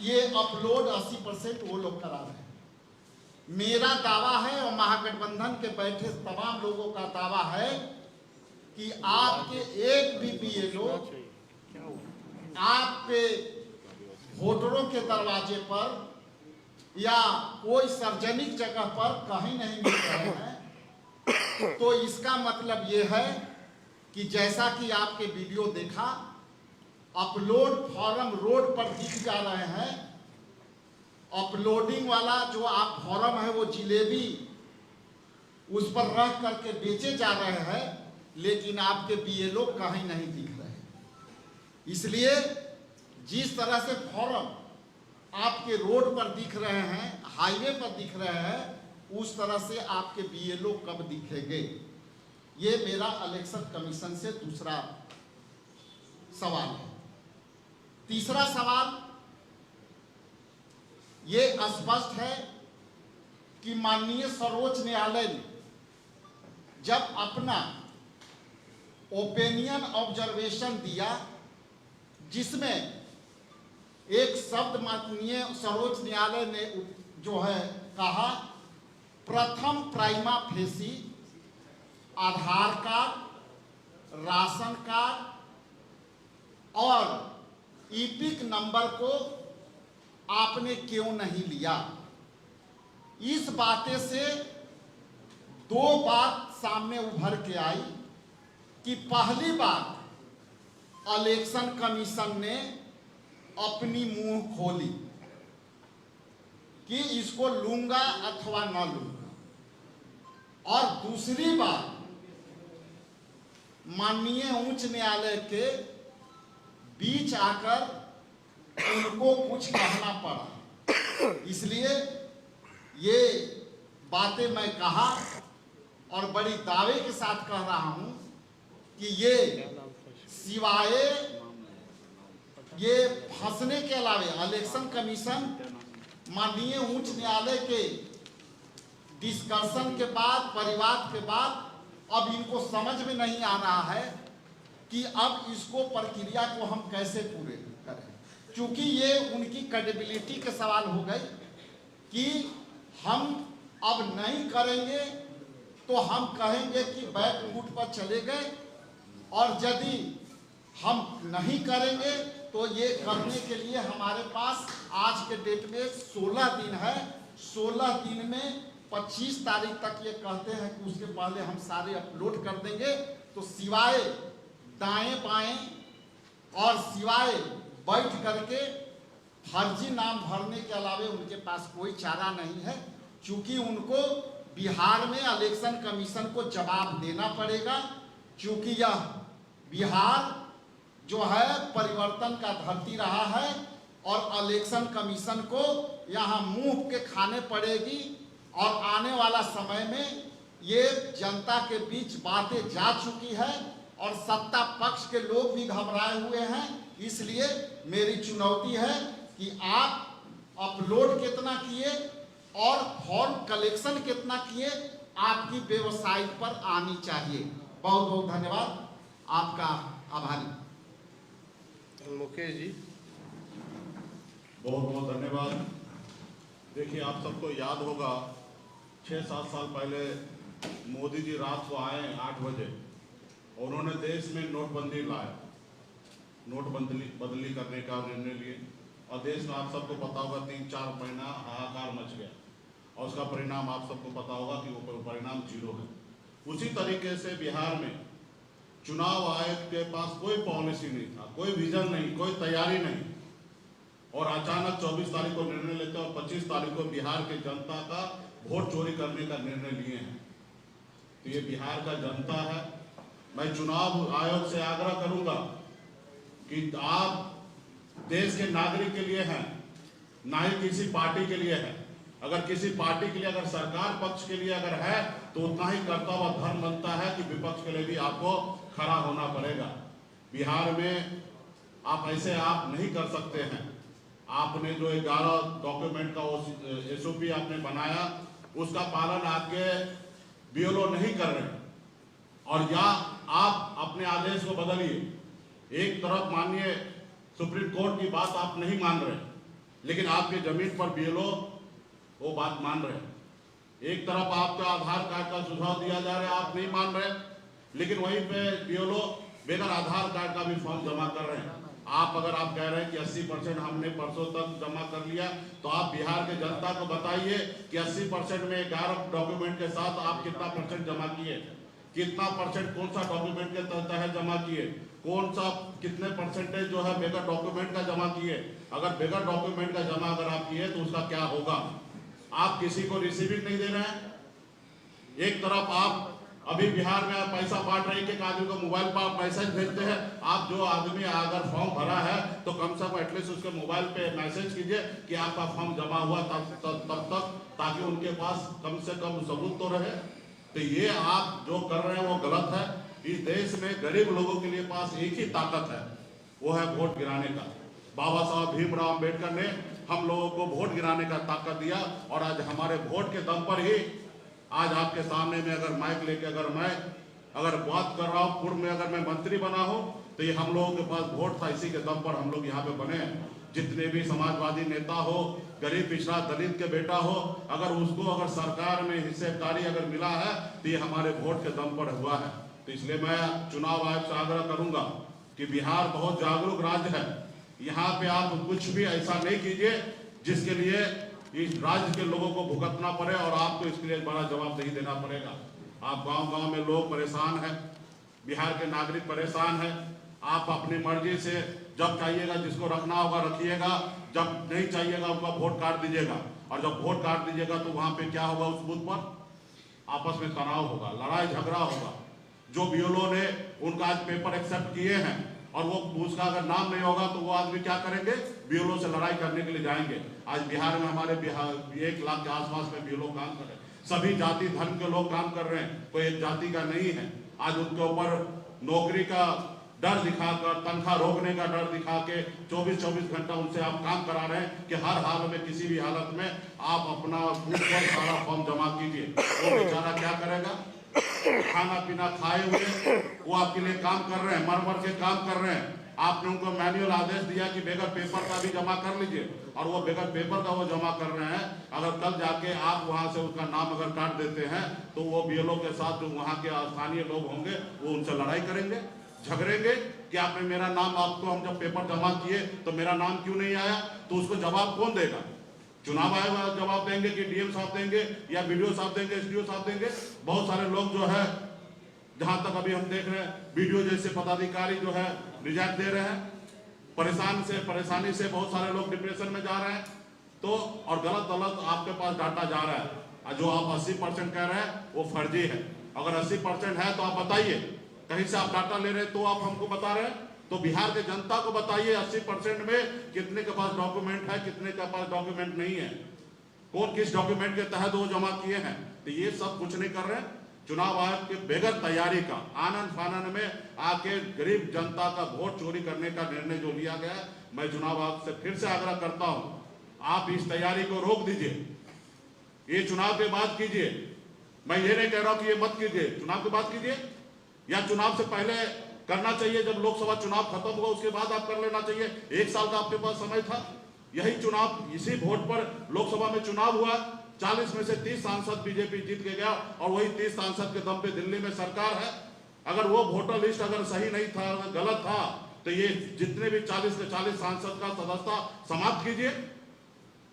ये अपलोड 80% वो लोग करा रहे हैं। मेरा दावा है और महागठबंधन के बैठे तमाम लोगों का दावा है कि आपके एक भी BLO आपके वोटरों के दरवाजे पर या कोई सार्वजनिक जगह पर कहीं नहीं मिल रहे हैं। तो इसका मतलब ये है कि जैसा कि आपके वीडियो देखा, अपलोड फॉर्म रोड पर दिख जा रहे हैं, अपलोडिंग वाला जो आप फॉर्म है वो जिलेबी उस पर रख करके बेचे जा रहे हैं, लेकिन आपके BLO कहीं नहीं दिख रहे हैं। इसलिए जिस तरह से फॉर्म आपके रोड पर दिख रहे हैं, हाईवे पर दिख रहे हैं, उस तरह से आपके BLO कब दिखेंगे? ये मेरा इलेक्शन कमीशन से दूसरा सवाल है। तीसरा सवाल ये स्पष्ट है कि माननीय सर्वोच्च न्यायालय ने जब अपना ओपिनियन ऑब्जर्वेशन दिया, जिसमें एक शब्द माननीय सर्वोच्च न्यायालय ने जो है कहा, प्रथम प्राइमा फेसी आधार कार्ड, राशन कार्ड और ईपिक नंबर को आपने क्यों नहीं लिया? इस बातें से 2 बात सामने उभर के आई कि पहली बात इलेक्शन कमीशन ने अपनी मुंह खोली कि इसको लूंगा अथवा न लूंगा। और दूसरी बात, माननीय उच्च न्यायालय के बीच आकर उनको कुछ कहना पड़ा, इसलिए ये बातें मैं कहा और बड़ी दावे के साथ कह रहा हूं कि ये सिवाय ये फंसने के अलावे इलेक्शन कमीशन माननीय उच्च न्यायालय के डिस्कशन के बाद, परिवाद के बाद, अब इनको समझ में नहीं आ रहा है कि अब इसको प्रक्रिया को हम कैसे पूरे करें, क्योंकि ये उनकी क्रेडिबिलिटी के सवाल हो गए कि हम अब नहीं करेंगे तो हम कहेंगे कि बैक फुट पर चले गए, और यदि हम नहीं करेंगे तो ये करने के लिए हमारे पास आज के डेट में 16 दिन है। 16 दिन में 25 तारीख तक ये कहते हैं कि उसके पहले हम सारे अपलोड कर देंगे। तो सिवाय दाएं बाएं और सिवाय बैठ करके फर्जी नाम भरने के अलावे उनके पास कोई चारा नहीं है, क्योंकि उनको बिहार में इलेक्शन कमीशन को जवाब देना पड़ेगा, क्योंकि यह बिहार जो है परिवर्तन का धरती रहा है और इलेक्शन कमीशन को यहाँ मुंह के खाने पड़ेगी। और आने वाला समय में ये जनता के बीच बातें जा चुकी है और सत्ता पक्ष के लोग भी घबराए हुए हैं। इसलिए मेरी चुनौती है कि आप अपलोड कितना किए और फॉर्म कलेक्शन कितना किए, आपकी वेबसाइट पर आनी चाहिए। बहुत बहुत धन्यवाद, आपका आभारी। मुकेश जी, बहुत बहुत धन्यवाद। देखिए, आप सबको याद होगा 6-7 साल पहले मोदी जी रात को आए 8 बजे, उन्होंने देश में नोटबंदी लाए, नोटबंदी करने का निर्णय लिए, और देश में आप सबको पता होगा 3-4 महीना हाहाकार मच गया, और उसका परिणाम आप सबको पता होगा कि वो परिणाम 0 है। उसी तरीके से बिहार में चुनाव आयोग के पास कोई पॉलिसी नहीं था, कोई विजन नहीं, कोई तैयारी नहीं, और अचानक 24 तारीख को निर्णय लेते और 25 तारीख को बिहार के जनता का वोट चोरी करने का निर्णय लिए हैं। तो ये बिहार का जनता है। मैं चुनाव आयोग से आग्रह करूंगा कि आप देश के नागरिक के लिए हैं, ना ही किसी पार्टी के लिए है। अगर किसी पार्टी के लिए, अगर सरकार पक्ष के लिए अगर है, तो उतना ही कर्तव्य धर्म बनता है कि विपक्ष के लिए भी आपको खड़ा होना पड़ेगा। बिहार में आप ऐसे आप नहीं कर सकते हैं। आपने जो 11 डॉक्यूमेंट का SOP आपने बनाया, उसका पालन आपके BLO नहीं कर रहे, और या आप अपने आदेश को बदलिए। एक तरफ माननीय सुप्रीम कोर्ट की बात आप नहीं मान रहे, लेकिन आपके जमीन पर BLO वो बात मान रहे हैं। एक तरफ आपका आधार कार्ड का सुझाव दिया जा रहा है, आप नहीं मान रहे, लेकिन वहीं पे BLO बगैर आधार कार्ड का भी फॉर्म जमा कर रहे हैं। आप अगर आप कह रहे हैं कि 80% हमने परसों तक जमा कर लिया, तो आप बिहार के जनता को बताइए कि 80% में 11 डॉक्यूमेंट के साथ आप कितना % जमा किए, कितना %, कौन सा डॉक्यूमेंट के तहत जमा किए, कौन सा कितने % जो है बगैर डॉक्यूमेंट का जमा किए। अगर बगैर डॉक्यूमेंट का जमा अगर आप किए तो उसका क्या होगा? आप किसी को रिसीविंग नहीं दे रहे हैं। एक तरफ आप अभी बिहार में आप पैसा बांट रहे हैं कि आदमी को मोबाइल पर आप मैसेज भेजते हैं। आप जो आदमी अगर फॉर्म भरा है तो कम से कम एटलीस्ट उसके मोबाइल पे मैसेज कीजिए कि आपका फॉर्म जमा हुआ तब तक, ताकि उनके पास कम से कम सबूत तो रहे। तो ये आप जो कर रहे हैं वो गलत है। इस देश में गरीब लोगों के लिए पास एक ही ताकत है, वो है वोट गिराने का। बाबा साहब भीमराव अम्बेडकर ने हम लोगों को वोट गिराने का ताकत दिया, और आज हमारे वोट के दम पर ही आज आपके सामने में अगर माइक लेके अगर बात कर रहा हूँ, पूर्व में अगर मैं मंत्री बना हूँ, तो ये हम लोगों के पास वोट था, इसी के दम पर हम लोग यहाँ पे बने। जितने भी समाजवादी नेता हो, गरीब पिछड़ा दलित के बेटा हो, अगर उसको अगर सरकार में हिस्सेदारी अगर मिला है तो ये हमारे वोट के दम पर हुआ है। तो इसलिए मैं चुनाव आयोग से आग्रह करूंगा कि बिहार बहुत जागरूक राज्य है। यहाँ पे आप कुछ भी ऐसा नहीं कीजिए जिसके लिए इस राज्य के लोगों को भुगतना पड़े और आपको इसके लिए बड़ा जवाबदेही देना पड़ेगा। आप गांव-गांव में लोग परेशान हैं, बिहार के नागरिक परेशान हैं। आप अपनी मर्जी से जब चाहिएगा जिसको रखना होगा रखिएगा, जब नहीं चाहिएगा उनका वोट काट दीजिएगा। और जब वोट काट दीजिएगा तो वहां पे क्या होगा, उस बूथ पर आपस में तनाव होगा, लड़ाई झगड़ा होगा। जो बीएलओ ने उनका आज पेपर एक्सेप्ट किए हैं और वो उसका अगर नाम नहीं होगा तो वो आदमी क्या करेंगे, बीएलओ से लड़ाई करने के लिए जाएंगे। आज बिहार में हमारे 1 लाख के आसपास में बीएलओ काम कर रहे हैं, सभी जाति धर्म के लोग काम कर रहे हैं, कोई एक जाति का नहीं है। आज उनके ऊपर नौकरी का डर दिखाकर, तनख्वाह रोकने का डर दिखा के 24-24 घंटा उनसे आप काम करा रहे हैं कि हर हाल में, किसी भी हालत में आप अपना बूथ पर सारा फॉर्म जमा कीजिए। वो बेचारा क्या करेगा, खाना पीना खाए हुए वो आपके लिए काम कर रहे हैं, मर मर के काम कर रहे हैं। आपने उनको मैनुअल आदेश दिया कि बगैर पेपर का भी जमा कर लीजिए, और वो बगैर पेपर का वो जमा कर रहे हैं। अगर कल जाके आप वहां से उसका नाम अगर काट देते हैं तो वो बीएलओ के साथ जो वहां के स्थानीय लोग होंगे वो उनसे लड़ाई करेंगे, झगड़ेंगे कि आपने मेरा नाम, आपको हम जब पेपर जमा किए तो मेरा नाम क्यों नहीं आया। तो उसको जवाब कौन देगा, चुनाव आयोग जवाब देंगे कि डीएम साहब देंगे या बीडीओ साहब देंगे, एसडीओ साहब देंगे। बहुत सारे लोग जो है, जहां तक अभी हम देख रहे हैं, बीडीओ जैसे पदाधिकारी जो है रिजाइन दे रहे हैं, परेशानी से बहुत सारे लोग डिप्रेशन में जा रहे हैं। तो और गलत आपके पास डाटा जा रहा है। जो आप 80% कह रहे हैं वो फर्जी है। अगर 80% है तो आप बताइए, कहीं से आप डाटा ले रहे हैं तो आप हमको बता रहे हैं। तो बिहार के जनता को बताइए 80% में कितने के पास डॉक्यूमेंट है, कितने के पास डॉक्यूमेंट नहीं है, कौन किस डॉक्यूमेंट के तहत वो जमा किए हैं। तो ये सब कुछ नहीं कर रहे हैं। चुनाव आयोग के बगैर तैयारी का, आनंद फानन में आके गरीब जनता का वोट चोरी करने का निर्णय जो लिया गया, मैं चुनाव आयोग से फिर से आग्रह करता हूं, आप इस तैयारी को रोक दीजिए, ये चुनाव के बाद कीजिए। मैं ये नहीं कह रहा हूं कि ये मत कीजिए, चुनाव के बाद कीजिए, या चुनाव से पहले करना चाहिए, जब लोकसभा चुनाव खत्म होगा उसके बाद आप कर लेना चाहिए। 1 साल का आपके पास समय था। यही चुनाव, इसी वोट पर लोकसभा में चुनाव हुआ, 40 में से 30 सांसद बीजेपी जीत के गया, और वही 30 सांसद के दम पे दिल्ली में सरकार है। अगर वो वोटर लिस्ट अगर सही नहीं था, गलत था, तो ये जितने भी 40 के 40 सांसद का सदस्यता समाप्त कीजिए।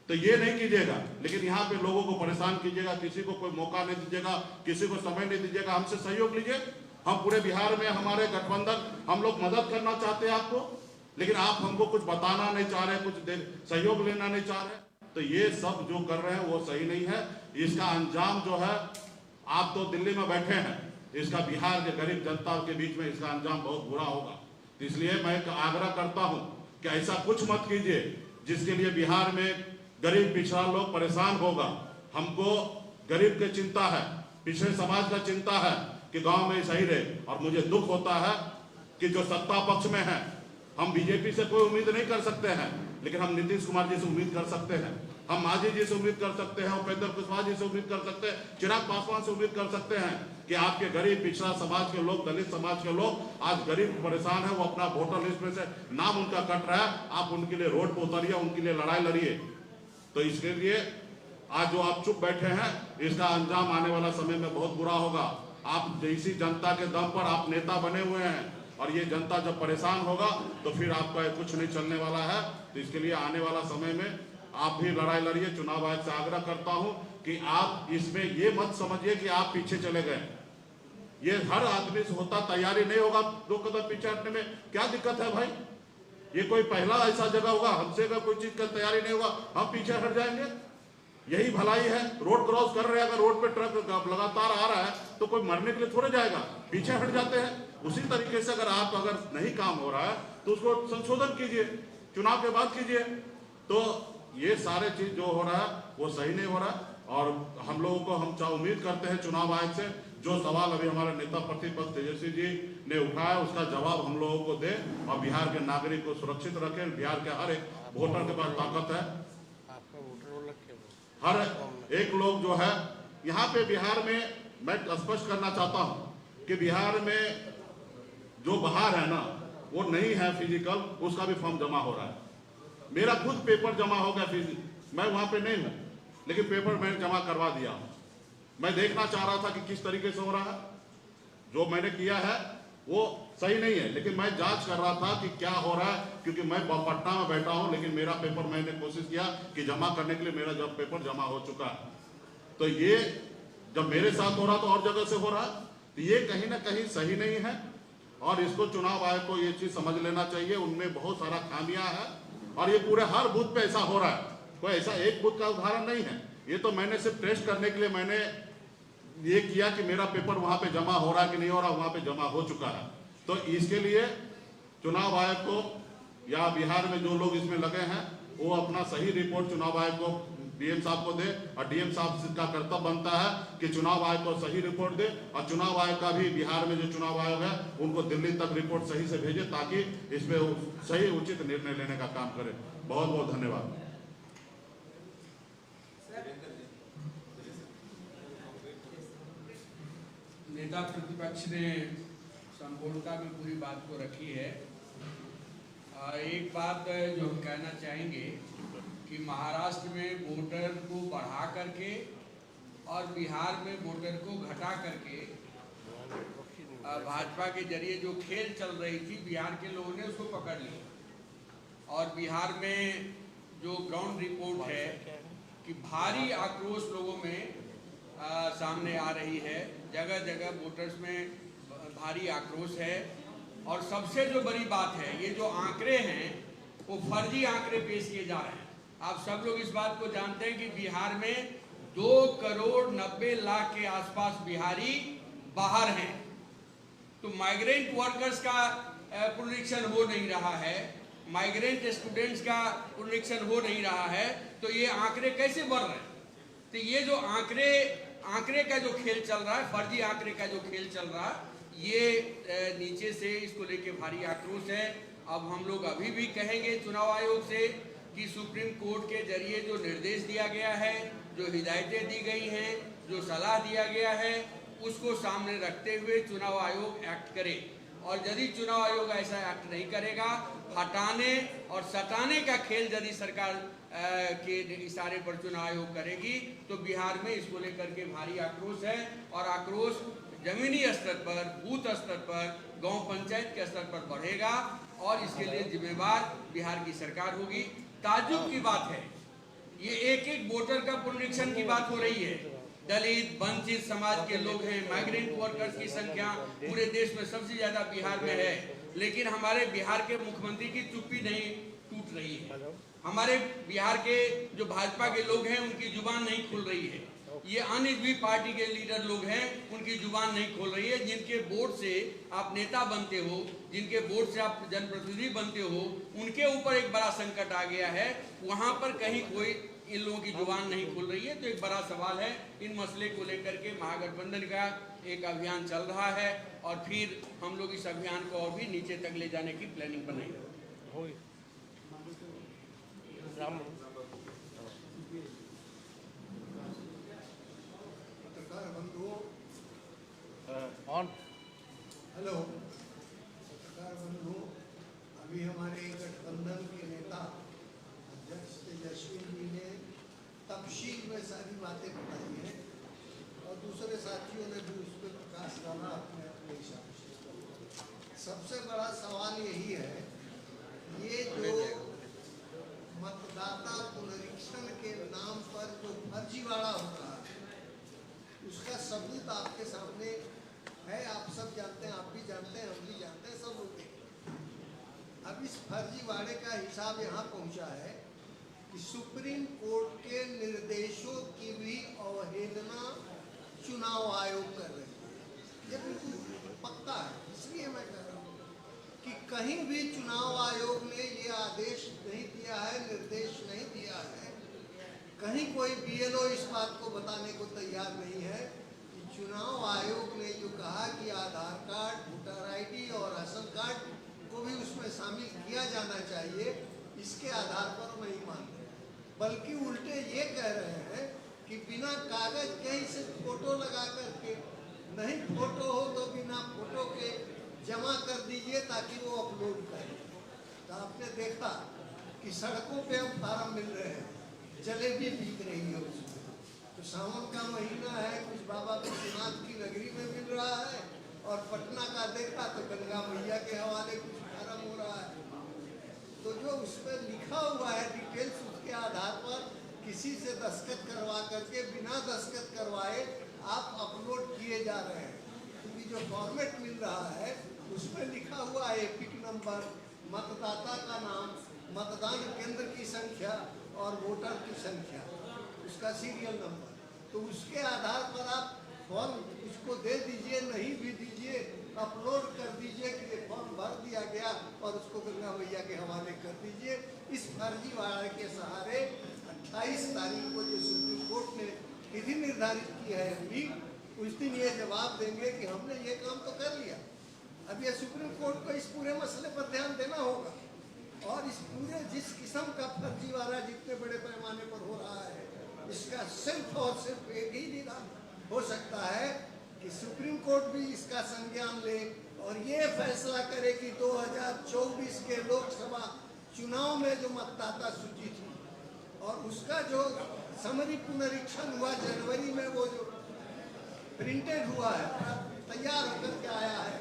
तो ये नहीं कीजिएगा, लेकिन यहाँ पे लोगों को परेशान कीजिएगा, किसी को कोई मौका नहीं दीजिएगा, किसी को समय नहीं दीजिएगा। हमसे सहयोग लीजिए। हम पूरे बिहार में, हमारे गठबंधन, हम लोग मदद करना चाहते हैं आपको, लेकिन आप हमको कुछ बताना नहीं चाह रहे, कुछ सहयोग लेना नहीं चाह रहे। तो ये सब जो कर रहे हैं वो सही नहीं है। इसका अंजाम जो है, आप तो दिल्ली में बैठे हैं, इसका बिहार के गरीब जनता के बीच में इसका अंजाम बहुत बुरा होगा। तो इसलिए मैं आग्रह करता हूं कि ऐसा कुछ मत कीजिए जिसके लिए बिहार में गरीब पिछड़ा लोग परेशान होगा। हमको गरीब की चिंता है, पिछड़े समाज का चिंता है कि गांव में सही रहे। और मुझे दुख होता है कि जो सत्ता पक्ष में है, हम बीजेपी से कोई उम्मीद नहीं कर सकते हैं, लेकिन हम नीतीश कुमार जी से उम्मीद कर सकते हैं, हम मांझी जी से उम्मीद कर सकते हैं, उपेंद्र कुशवाहा जी से उम्मीद कर सकते हैं, चिराग पासवान से उम्मीद कर सकते हैं कि आपके गरीब पिछड़ा समाज के लोग, दलित समाज के लोग आज गरीब परेशान है, वो अपना वोटर लिस्ट में से नाम उनका कट रहा है, आप उनके लिए रोड पर उतरिए, उनके लिए लड़ाई लड़िए। तो इसके लिए आज जो आप चुप बैठे हैं, इसका अंजाम आने वाला समय में बहुत बुरा होगा। आप जैसी जनता के दम पर आप नेता बने हुए हैं, और ये जनता जब परेशान होगा तो फिर आपका कुछ नहीं चलने वाला है। तो इसके लिए आने वाला समय में आप भी लड़ाई लड़िए। चुनाव आयोग से आग्रह करता हूं कि आप इसमें ये मत समझिए कि आप पीछे चले गए। ये हर आदमी से होता, तैयारी नहीं होगा 2 कदम पीछे हटने में क्या दिक्कत है भाई? ये कोई पहला ऐसा जगह होगा, हमसे अगर कोई चीज का तैयारी नहीं होगा हम पीछे हट जाएंगे? यही भलाई है। रोड क्रॉस कर रहे हैं, अगर रोड पे ट्रक लगातार आ रहा है तो कोई मरने के लिए थोड़े जाएगा, पीछे हट जाते हैं। उसी तरीके से अगर नहीं काम हो रहा है तो उसको संशोधन कीजिए, चुनाव के बाद कीजिए। तो ये सारे चीज जो हो रहा है वो सही नहीं हो रहा है। और हम लोगों को, हम उम्मीद करते हैं चुनाव आयोग से जो सवाल अभी हमारे नेता प्रतिपक्ष तेजस्वी जी ने उठाया उसका जवाब हम लोगों को दे, और बिहार के नागरिक को सुरक्षित रखें। बिहार के हर एक वोटर के पास ताकत है, हर एक लोग जो है यहाँ पे बिहार में, मैं स्पष्ट करना चाहता हूँ कि बिहार में जो बाहर है ना, वो नहीं है फिजिकल, उसका भी फॉर्म जमा हो रहा है। मेरा खुद पेपर जमा हो गया, मैं वहां पे नहीं हूं, लेकिन पेपर मैंने जमा करवा दिया। मैं देखना चाह रहा था कि किस तरीके से हो रहा है। जो मैंने किया है वो सही नहीं है, लेकिन मैं जांच कर रहा था कि क्या हो रहा है, क्योंकि मैं पटना में बैठा हूं, लेकिन मेरा पेपर मैंने कोशिश किया कि जमा करने के लिए, मेरा जब पेपर जमा हो चुका है। तो ये जब मेरे साथ हो रहा तो और जगह से हो रहा, तो ये कहीं ना कहीं सही नहीं है। और इसको चुनाव आयोग को ये चीज समझ लेना चाहिए, उनमें बहुत सारा खामियां है, और ये पूरे हर बूथ पे ऐसा हो रहा है। कोई ऐसा एक बूथ का उदाहरण नहीं है। ये तो मैंने सिर्फ टेस्ट करने के लिए मैंने ये किया कि मेरा पेपर वहां पे जमा हो रहा है कि नहीं हो रहा, वहां पे जमा हो चुका है। तो इसके लिए चुनाव आयोग को या बिहार में जो लोग इसमें लगे हैं वो अपना सही रिपोर्ट चुनाव आयोग को डीएम साहब को दे, और डीएम साहब का कर्तव्य बनता है कि चुनाव आयोग को सही रिपोर्ट दे, और चुनाव आयोग का भी बिहार में जो चुनाव आयोग है उनको दिल्ली तक रिपोर्ट सही से भेजे ताकि इसमें सही उचित निर्णय लेने का काम करे। बहुत बहुत धन्यवाद। नेता प्रतिपक्ष ने संपूर्णता में पूरी बात को रखी है। एक बात जो हम कहना चाहेंगे कि महाराष्ट्र में वोटर को बढ़ा करके और बिहार में वोटर को घटा करके भाजपा के जरिए जो खेल चल रही थी, बिहार के लोगों ने उसको पकड़ लिया। और बिहार में जो ग्राउंड रिपोर्ट है कि भारी आक्रोश लोगों में सामने आ रही है, जगह जगह वोटर्स में भारी आक्रोश है। और सबसे जो बड़ी बात है, ये जो आंकड़े हैं वो फर्जी आंकड़े पेश किए जा रहे हैं। आप सब लोग इस बात को जानते हैं कि बिहार में 2,90,00,000 के आसपास बिहारी बाहर हैं। तो माइग्रेंट वर्कर्स का पुनरीक्षण हो नहीं रहा है, माइग्रेंट स्टूडेंट्स का पुनरीक्षण हो नहीं रहा है, तो ये आंकड़े कैसे बढ़ रहे हैं? तो ये जो आंकड़े का जो खेल चल रहा है, फर्जी आंकड़े का जो खेल चल रहा है, ये नीचे से इसको लेके भारी आक्रोश है। अब हम लोग अभी भी कहेंगे चुनाव आयोग से कि सुप्रीम कोर्ट के जरिए जो निर्देश दिया गया है, जो हिदायतें दी गई हैं, जो सलाह दिया गया है, उसको सामने रखते हुए चुनाव आयोग एक्ट करे। और यदि चुनाव आयोग ऐसा एक्ट नहीं करेगा, हटाने और सटाने का खेल यदि सरकार के इशारे पर चुनाव आयोग करेगी, तो बिहार में इसको लेकर के भारी आक्रोश है। और आक्रोश जमीनी स्तर पर, बूथ स्तर पर, गांव पंचायत के स्तर पर बढ़ेगा और इसके लिए जिम्मेवार बिहार की सरकार होगी। ताज्जुब की बात है, ये एक एक वोटर का पुनरीक्षण की बात हो रही है। दलित वंचित समाज के लोग हैं, माइग्रेंट वर्कर्स की संख्या पूरे देश में सबसे ज्यादा बिहार में है, लेकिन हमारे बिहार के मुख्यमंत्री की चुप्पी नहीं टूट रही है। हमारे बिहार के जो भाजपा के लोग हैं उनकी जुबान नहीं खुल रही है। ये अन्य भी पार्टी के लीडर लोग हैं, उनकी जुबान नहीं खोल रही है। जिनके वोट से आप नेता बनते हो, जिनके वोट से आप जनप्रतिनिधि बनते हो, उनके ऊपर एक बड़ा संकट आ गया है। वहां पर कहीं कोई इन लोगों की जुबान नहीं खुल रही है। तो एक बड़ा सवाल है, इन मसले को लेकर के महागठबंधन का एक अभियान चल रहा है और फिर हम लोग इस अभियान को और भी नीचे तक ले जाने की प्लानिंग बनाएंगे। हेलो पत्रकार बंधु, अभी हमारे गठबंधन के नेता अध्यक्ष तेजस्वी जी ने तफसील में सारी बातें बताई हैं और दूसरे साथियों ने भी उस पर प्रकाश डाला अपने अपने हिसाब से। सबसे बड़ा सवाल यही है, ये जो मतदाता पुनरीक्षण के नाम पर जो फर्जीवाड़ा हो रहा है, उसका सबूत आपके सामने है। आप सब जानते हैं, आप भी जानते हैं, हम भी जानते हैं, सब लोग देखते हैं। अब इस फर्जीवाड़े का हिसाब यहाँ पहुँचा है कि सुप्रीम कोर्ट के निर्देशों की भी अवहेलना चुनाव आयोग कर रही है। ये बिल्कुल पक्का है। इसलिए मैं कह रहा हूँ कि कहीं भी चुनाव आयोग ने ये आदेश नहीं दिया है, निर्देश नहीं दिया है, कहीं कोई बीएलओ इस बात को बताने को तैयार नहीं है कि चुनाव आयोग ने जो कहा कि आधार कार्ड, वोटर आईडी और राशन कार्ड को भी उसमें शामिल किया जाना चाहिए, इसके आधार पर नहीं मान रहे, बल्कि उल्टे ये कह रहे हैं कि बिना कागज के ही सिर्फ फोटो लगा करके, नहीं फोटो हो तो बिना फोटो के जमा कर दीजिए ताकि वो अपलोड करें। तो आपने देखा कि सड़कों पे अब फार्म मिल रहे हैं, जलेबी बिक रही है उसमें। तो सावन का महीना है, कुछ बाबा विश्वनाथ की नगरी में मिल रहा है और पटना का देखा तो गंगा मैया के हवाले कुछ फार्म हो रहा है। तो जो उसमें लिखा हुआ है डिटेल्स, उसके आधार पर किसी से दस्तखत करवा करके बिना दस्तखत करवाए आप अपलोड किए जा रहे हैं। क्योंकि जो फॉर्मेट मिल रहा है उसमें लिखा हुआ है एपिक नंबर, मतदाता का नाम, मतदान केंद्र की संख्या, और वोटर की संख्या, उसका सीरियल नंबर, तो उसके आधार पर आप फॉर्म उसको दे दीजिए, नहीं भी दीजिए, अपलोड कर दीजिए कि ये फॉर्म भर दिया गया और उसको गंगा मैया के हवाले कर दीजिए। इस फर्जीवाड़े के सहारे 28 तारीख को जो सुप्रीम कोर्ट ने तिथि निर्धारित की है अभी, उस दिन ये जवाब देंगे कि हमने ये काम तो कर लिया। अब ये सुप्रीम कोर्ट को इस पूरे मसले पर ध्यान देना होगा और इस पूरे जिस किस्म का फर्जीवाड़ा जितने बड़े पैमाने पर हो रहा है, इसका सिर्फ और सिर्फ एक ही निदान हो सकता है कि सुप्रीम कोर्ट भी इसका संज्ञान ले और ये फैसला करे कि 2024 के लोकसभा चुनाव में जो मतदाता सूची थी और उसका जो समरी पुनरीक्षण हुआ जनवरी में, वो जो प्रिंटेड हुआ है, तैयार होकर के आया है,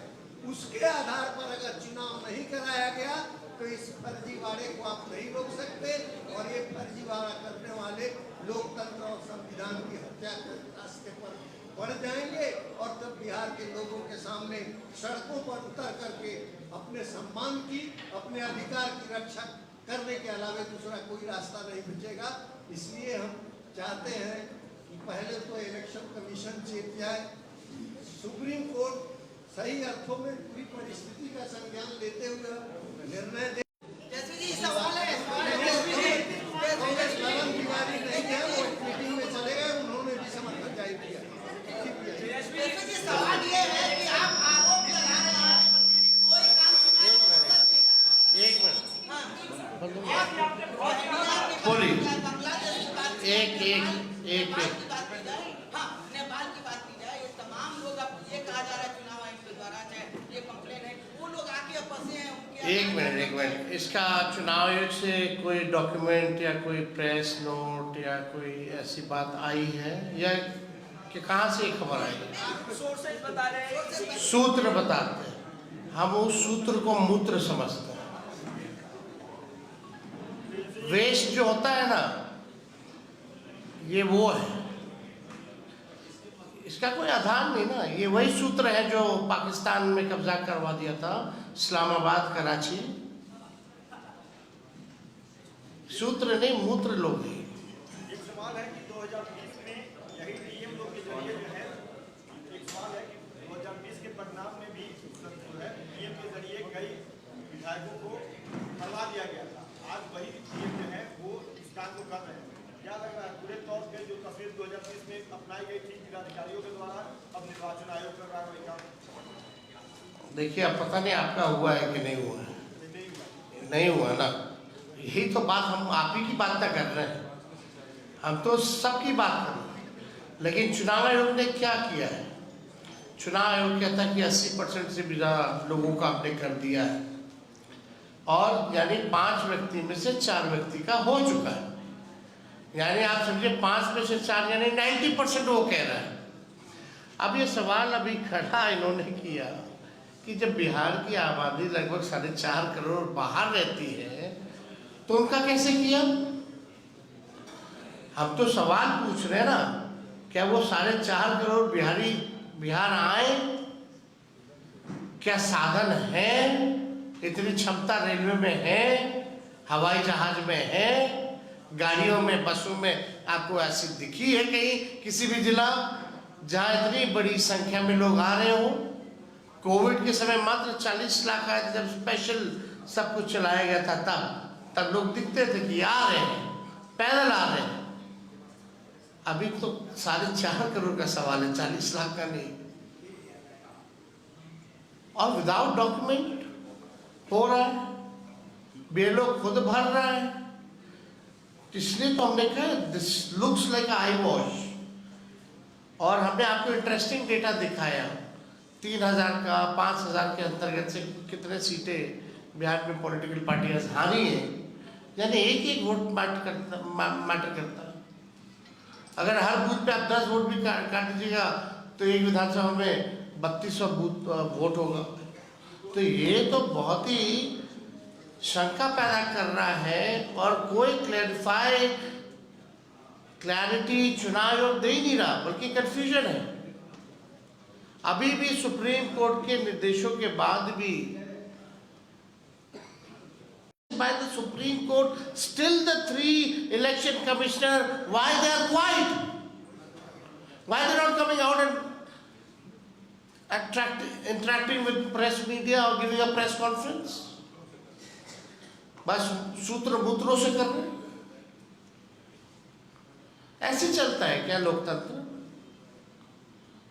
उसके आधार पर अगर चुनाव नहीं कराया गया तो इस फर्जीवाड़े को आप नहीं रोक सकते और ये फर्जीवाड़ा करने वाले लोकतंत्र और संविधान की हत्या के रास्ते पर बढ़ जाएंगे और तब बिहार के लोगों के सामने सड़कों पर उतर करके अपने सम्मान की, अपने अधिकार की रक्षा करने के अलावा दूसरा कोई रास्ता नहीं बचेगा। इसलिए हम चाहते हैं कि पहले तो इलेक्शन कमीशन चेत जाए, सुप्रीम कोर्ट सही अर्थों में पूरी परिस्थिति का संज्ञान लेते हुए निर्णय दे। कांग्रेस करण तिवारी नहीं है, वो मीटिंग में चले गए, उन्होंने भी समर्थन जाहिर किया। सवाल ये है कि आप आरोप लगा रहे हैं कोई काम एक मिनट नेपाल की बात की जाए, ये तमाम लोग अब ये कहा जा रहा है चुनाव आयोग के द्वारा, चाहे ये कंप्लेन है, वो लोग आके फंसे हैं उनके। एक मिनट, इसका चुनाव आयोग से कोई डॉक्यूमेंट या कोई प्रेस नोट या कोई ऐसी बात आई है या कि कहाँ से खबर आई? सोर्सेज बता रहे हैं, सूत्र बताते हैं, हम उस सूत्र को मूत्र समझते हैं। वेस्ट जो होता है ना, ये वो है, इसका कोई आधार नहीं ना। ये वही सूत्र है जो पाकिस्तान में कब्जा करवा दिया था, इस्लामाबाद, कराची। सूत्र नहीं, मूत्र लोग हैं। एक सवाल है कि 2020 में यही डीएम लोग के जरिए जो है, एक सवाल है कि 2020 के परिणाम में भी जो है डीएम के जरिए कई विधायकों को हटवा दिया गया था। आज वही डीएम जो है वो इस काम को कर रहे हैं। क्या लग रहा है पूरे तौर पे जो तस्वीर 2020 में अपनाई गई थी जिलाधिकारियों के द्वारा, अब निर्वाचन आयोग कर रहा है वही काम? देखिए, अब पता नहीं आपका हुआ है कि नहीं हुआ है। नहीं हुआ ना, यही तो बात, हम आप ही की बात ना कर रहे हैं, हम तो सबकी बात कर रहे हैं। लेकिन चुनाव आयोग ने क्या किया है? चुनाव आयोग कहता है कि 80% से भी ज़्यादा लोगों का आपने कर दिया है, और यानी 5 व्यक्ति में से 4 व्यक्ति का हो चुका है। यानी आप समझिए 5 में से 4 यानी 90% वो कह रहा है। अब ये सवाल अभी खड़ा इन्होंने किया कि जब बिहार की आबादी लगभग 4.5 करोड़ बाहर रहती है तो उनका कैसे किया? हम तो सवाल पूछ रहे हैं ना, क्या वो 4.5 करोड़ बिहारी बिहार आए? क्या साधन है? इतनी क्षमता रेलवे में है, हवाई जहाज में है, गाड़ियों में, बसों में आपको ऐसी दिखी है कहीं किसी भी जिला जहां इतनी बड़ी संख्या में लोग आ रहे हो? कोविड के समय मात्र 40 लाख आए थे जब स्पेशल सब कुछ चलाया गया था, तब लोग दिखते थे कि आ रहे हैं, पैदल आ रहे हैं। अभी तो 4.5 करोड़ का सवाल है, 40 लाख का नहीं। और विदाउट डॉक्यूमेंट हो रहा है, बीएलओ खुद भर रहा है। इसलिए तो हमने कहा this looks like I wash. और हमने आपको इंटरेस्टिंग डेटा दिखाया, 3000 का 5000 के अंतर्गत से कितने सीटें बिहार में पॉलिटिकल पार्टियां हारी हैं। यानी एक वोट मैटर करता है। अगर हर बूथ पे आप 10 वोट भी काट दीजिएगा तो एक विधानसभा में 3200 वोट होगा। तो ये तो बहुत ही शंका पैदा कर रहा है और कोई क्लैरिटी चुनाव आयोग दे ही नहीं रहा, बल्कि कंफ्यूजन है। अभी भी सुप्रीम कोर्ट के निर्देशों के बाद भी by the Supreme Court, still the 3 election commissioners, why they are quiet? Why they are not coming out and interacting with press media or giving a press conference? बस सूत्र बूत्रों से कर रहे हैं। ऐसे चलता है क्या लोकतंत्र?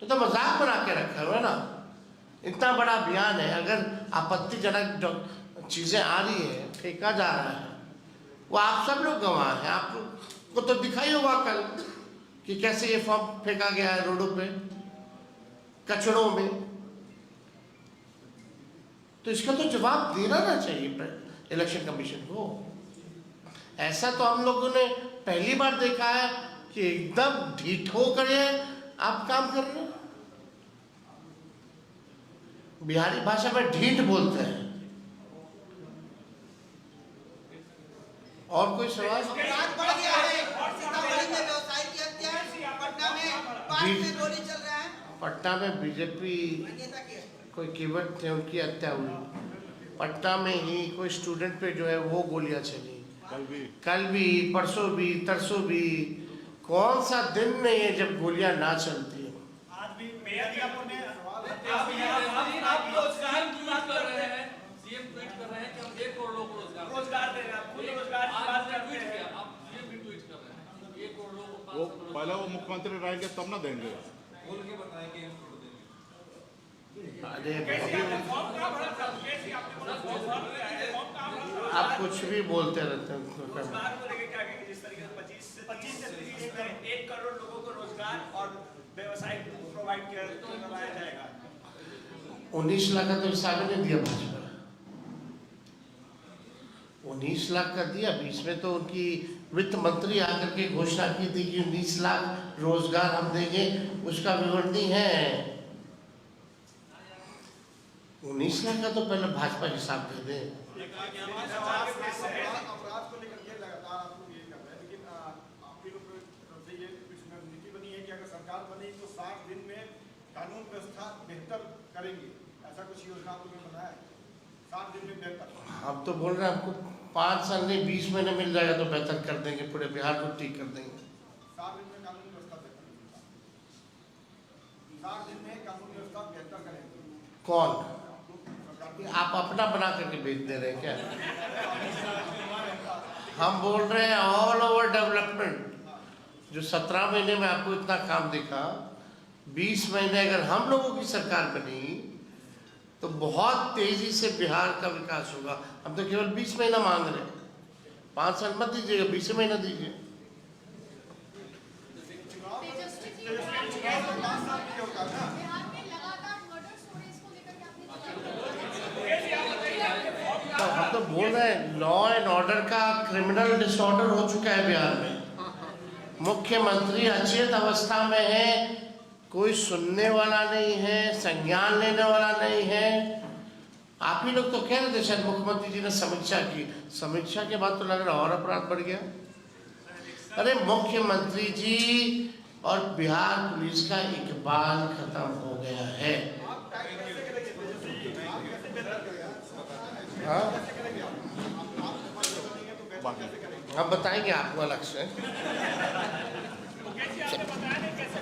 तो मजाक बना के रखा हुआ है ना। इतना बड़ा अभियान है, अगर आपत्तिजनक चीजें आ रही है, फेंका जा रहा है, वो आप सब लोग गवाह हैं। आपको तो दिखाई होगा कल कि कैसे ये फॉर्म फेंका गया है रोडों पे, कचड़ों में। तो इसका तो जवाब देना ना चाहिए इलेक्शन कमीशन को। ऐसा तो हम लोगों ने पहली बार देखा है कि एकदम ढीठ होकर आप काम कर रहे हैं। बिहारी भाषा में ढीठ बोलते हैं। और कोई सवाल? अपराध बढ़ गया है। सीतामढ़ी में व्यवसायी की हत्या, पटना में पार्क में गोली चल रहा है। पटना में बीजेपी कोई कीवर्ड थे, उनकी हत्या हुई। पटना में ही कोई स्टूडेंट पे जो है वो गोलियां चली, कल भी परसों भी तरसों भी। कौन सा दिन नहीं है जब गोलियां ना चलती है? आज भी मेदियापुर में आप रोजगार की बात कर रहे हैं, सीएम ट्वीट कर रहे हैं कि हम 1 करोड़ लोगों को रोजगार दे रहे हैं, आपको रोजगार की बात करते हैं। आप सीएम भी ट्वीट कर रहे हैं 1 करोड़ लोगों को वो पहले वो मुख्यमंत्री रहेंगे तब ना देंगे। बोल के बताएंगे हम छोड़ देंगे। आप कुछ भी बोलते रहते हैं। रोजगार को लेकर क्या कहेंगे? जिस तरीके से 25 से 1 करोड़ लोगों को रोजगार और व्यवसाय प्रोवाइड करवाया जाएगा। 19 लाख का तो हिसाब नहीं दिया भाजपा। 19 लाख का दिया। बीच में तो उनकी वित्त मंत्री आकर के घोषणा की थी कि 19 लाख रोजगार हम देंगे, उसका विवरण नहीं है। 19 लाख का तो पहले भाजपा हिसाब दे दे। अपराध को लेकर के लगातार आप लोग ये कर रहे हैं, लेकिन आपके लोग तरफ से ये नीति बनी है कि अगर सरकार बनी तो 60 दिन में कानून व्यवस्था बेहतर करेंगे, ऐसा कुछ योजना आप लोगों ने बनाया है? 60 दिन में बेहतर। हम तो बोल रहे हैं आपको 5 साल नहीं 20 महीने मिल जाएगा तो बेहतर कर देंगे, पूरे बिहार को ठीक कर देंगे। 60 दिन में कानून व्यवस्था बेहतर, 60 दिन में कानून व्यवस्था बेहतर करेंगे। कौन? आप अपना बना करके भेज दे रहे हैं क्या? हम बोल रहे हैं ऑल ओवर डेवलपमेंट। जो 17 महीने में आपको इतना काम दिखा, 20 महीने अगर हम लोगों की सरकार बनी तो बहुत तेजी से बिहार का विकास होगा। हम तो केवल 20 महीना मांग रहे हैं। 5 साल मत दीजिएगा, 20 महीना दीजिए। हम तो बोल रहे हैं लॉ एंड ऑर्डर का क्रिमिनल डिसऑर्डर हो चुका है बिहार में। मुख्यमंत्री अचेत अवस्था में है, कोई सुनने वाला नहीं है, संज्ञान लेने वाला नहीं है। आप ही लोग तो कह रहे थे शायद मुख्यमंत्री जी ने समीक्षा की, समीक्षा के बाद तो लग रहा और अपराध बढ़ गया। अरे मुख्यमंत्री जी और बिहार पुलिस का इकबाल खत्म हो गया है। हाँ, हम बताएंगे आपको अलग से। कैसे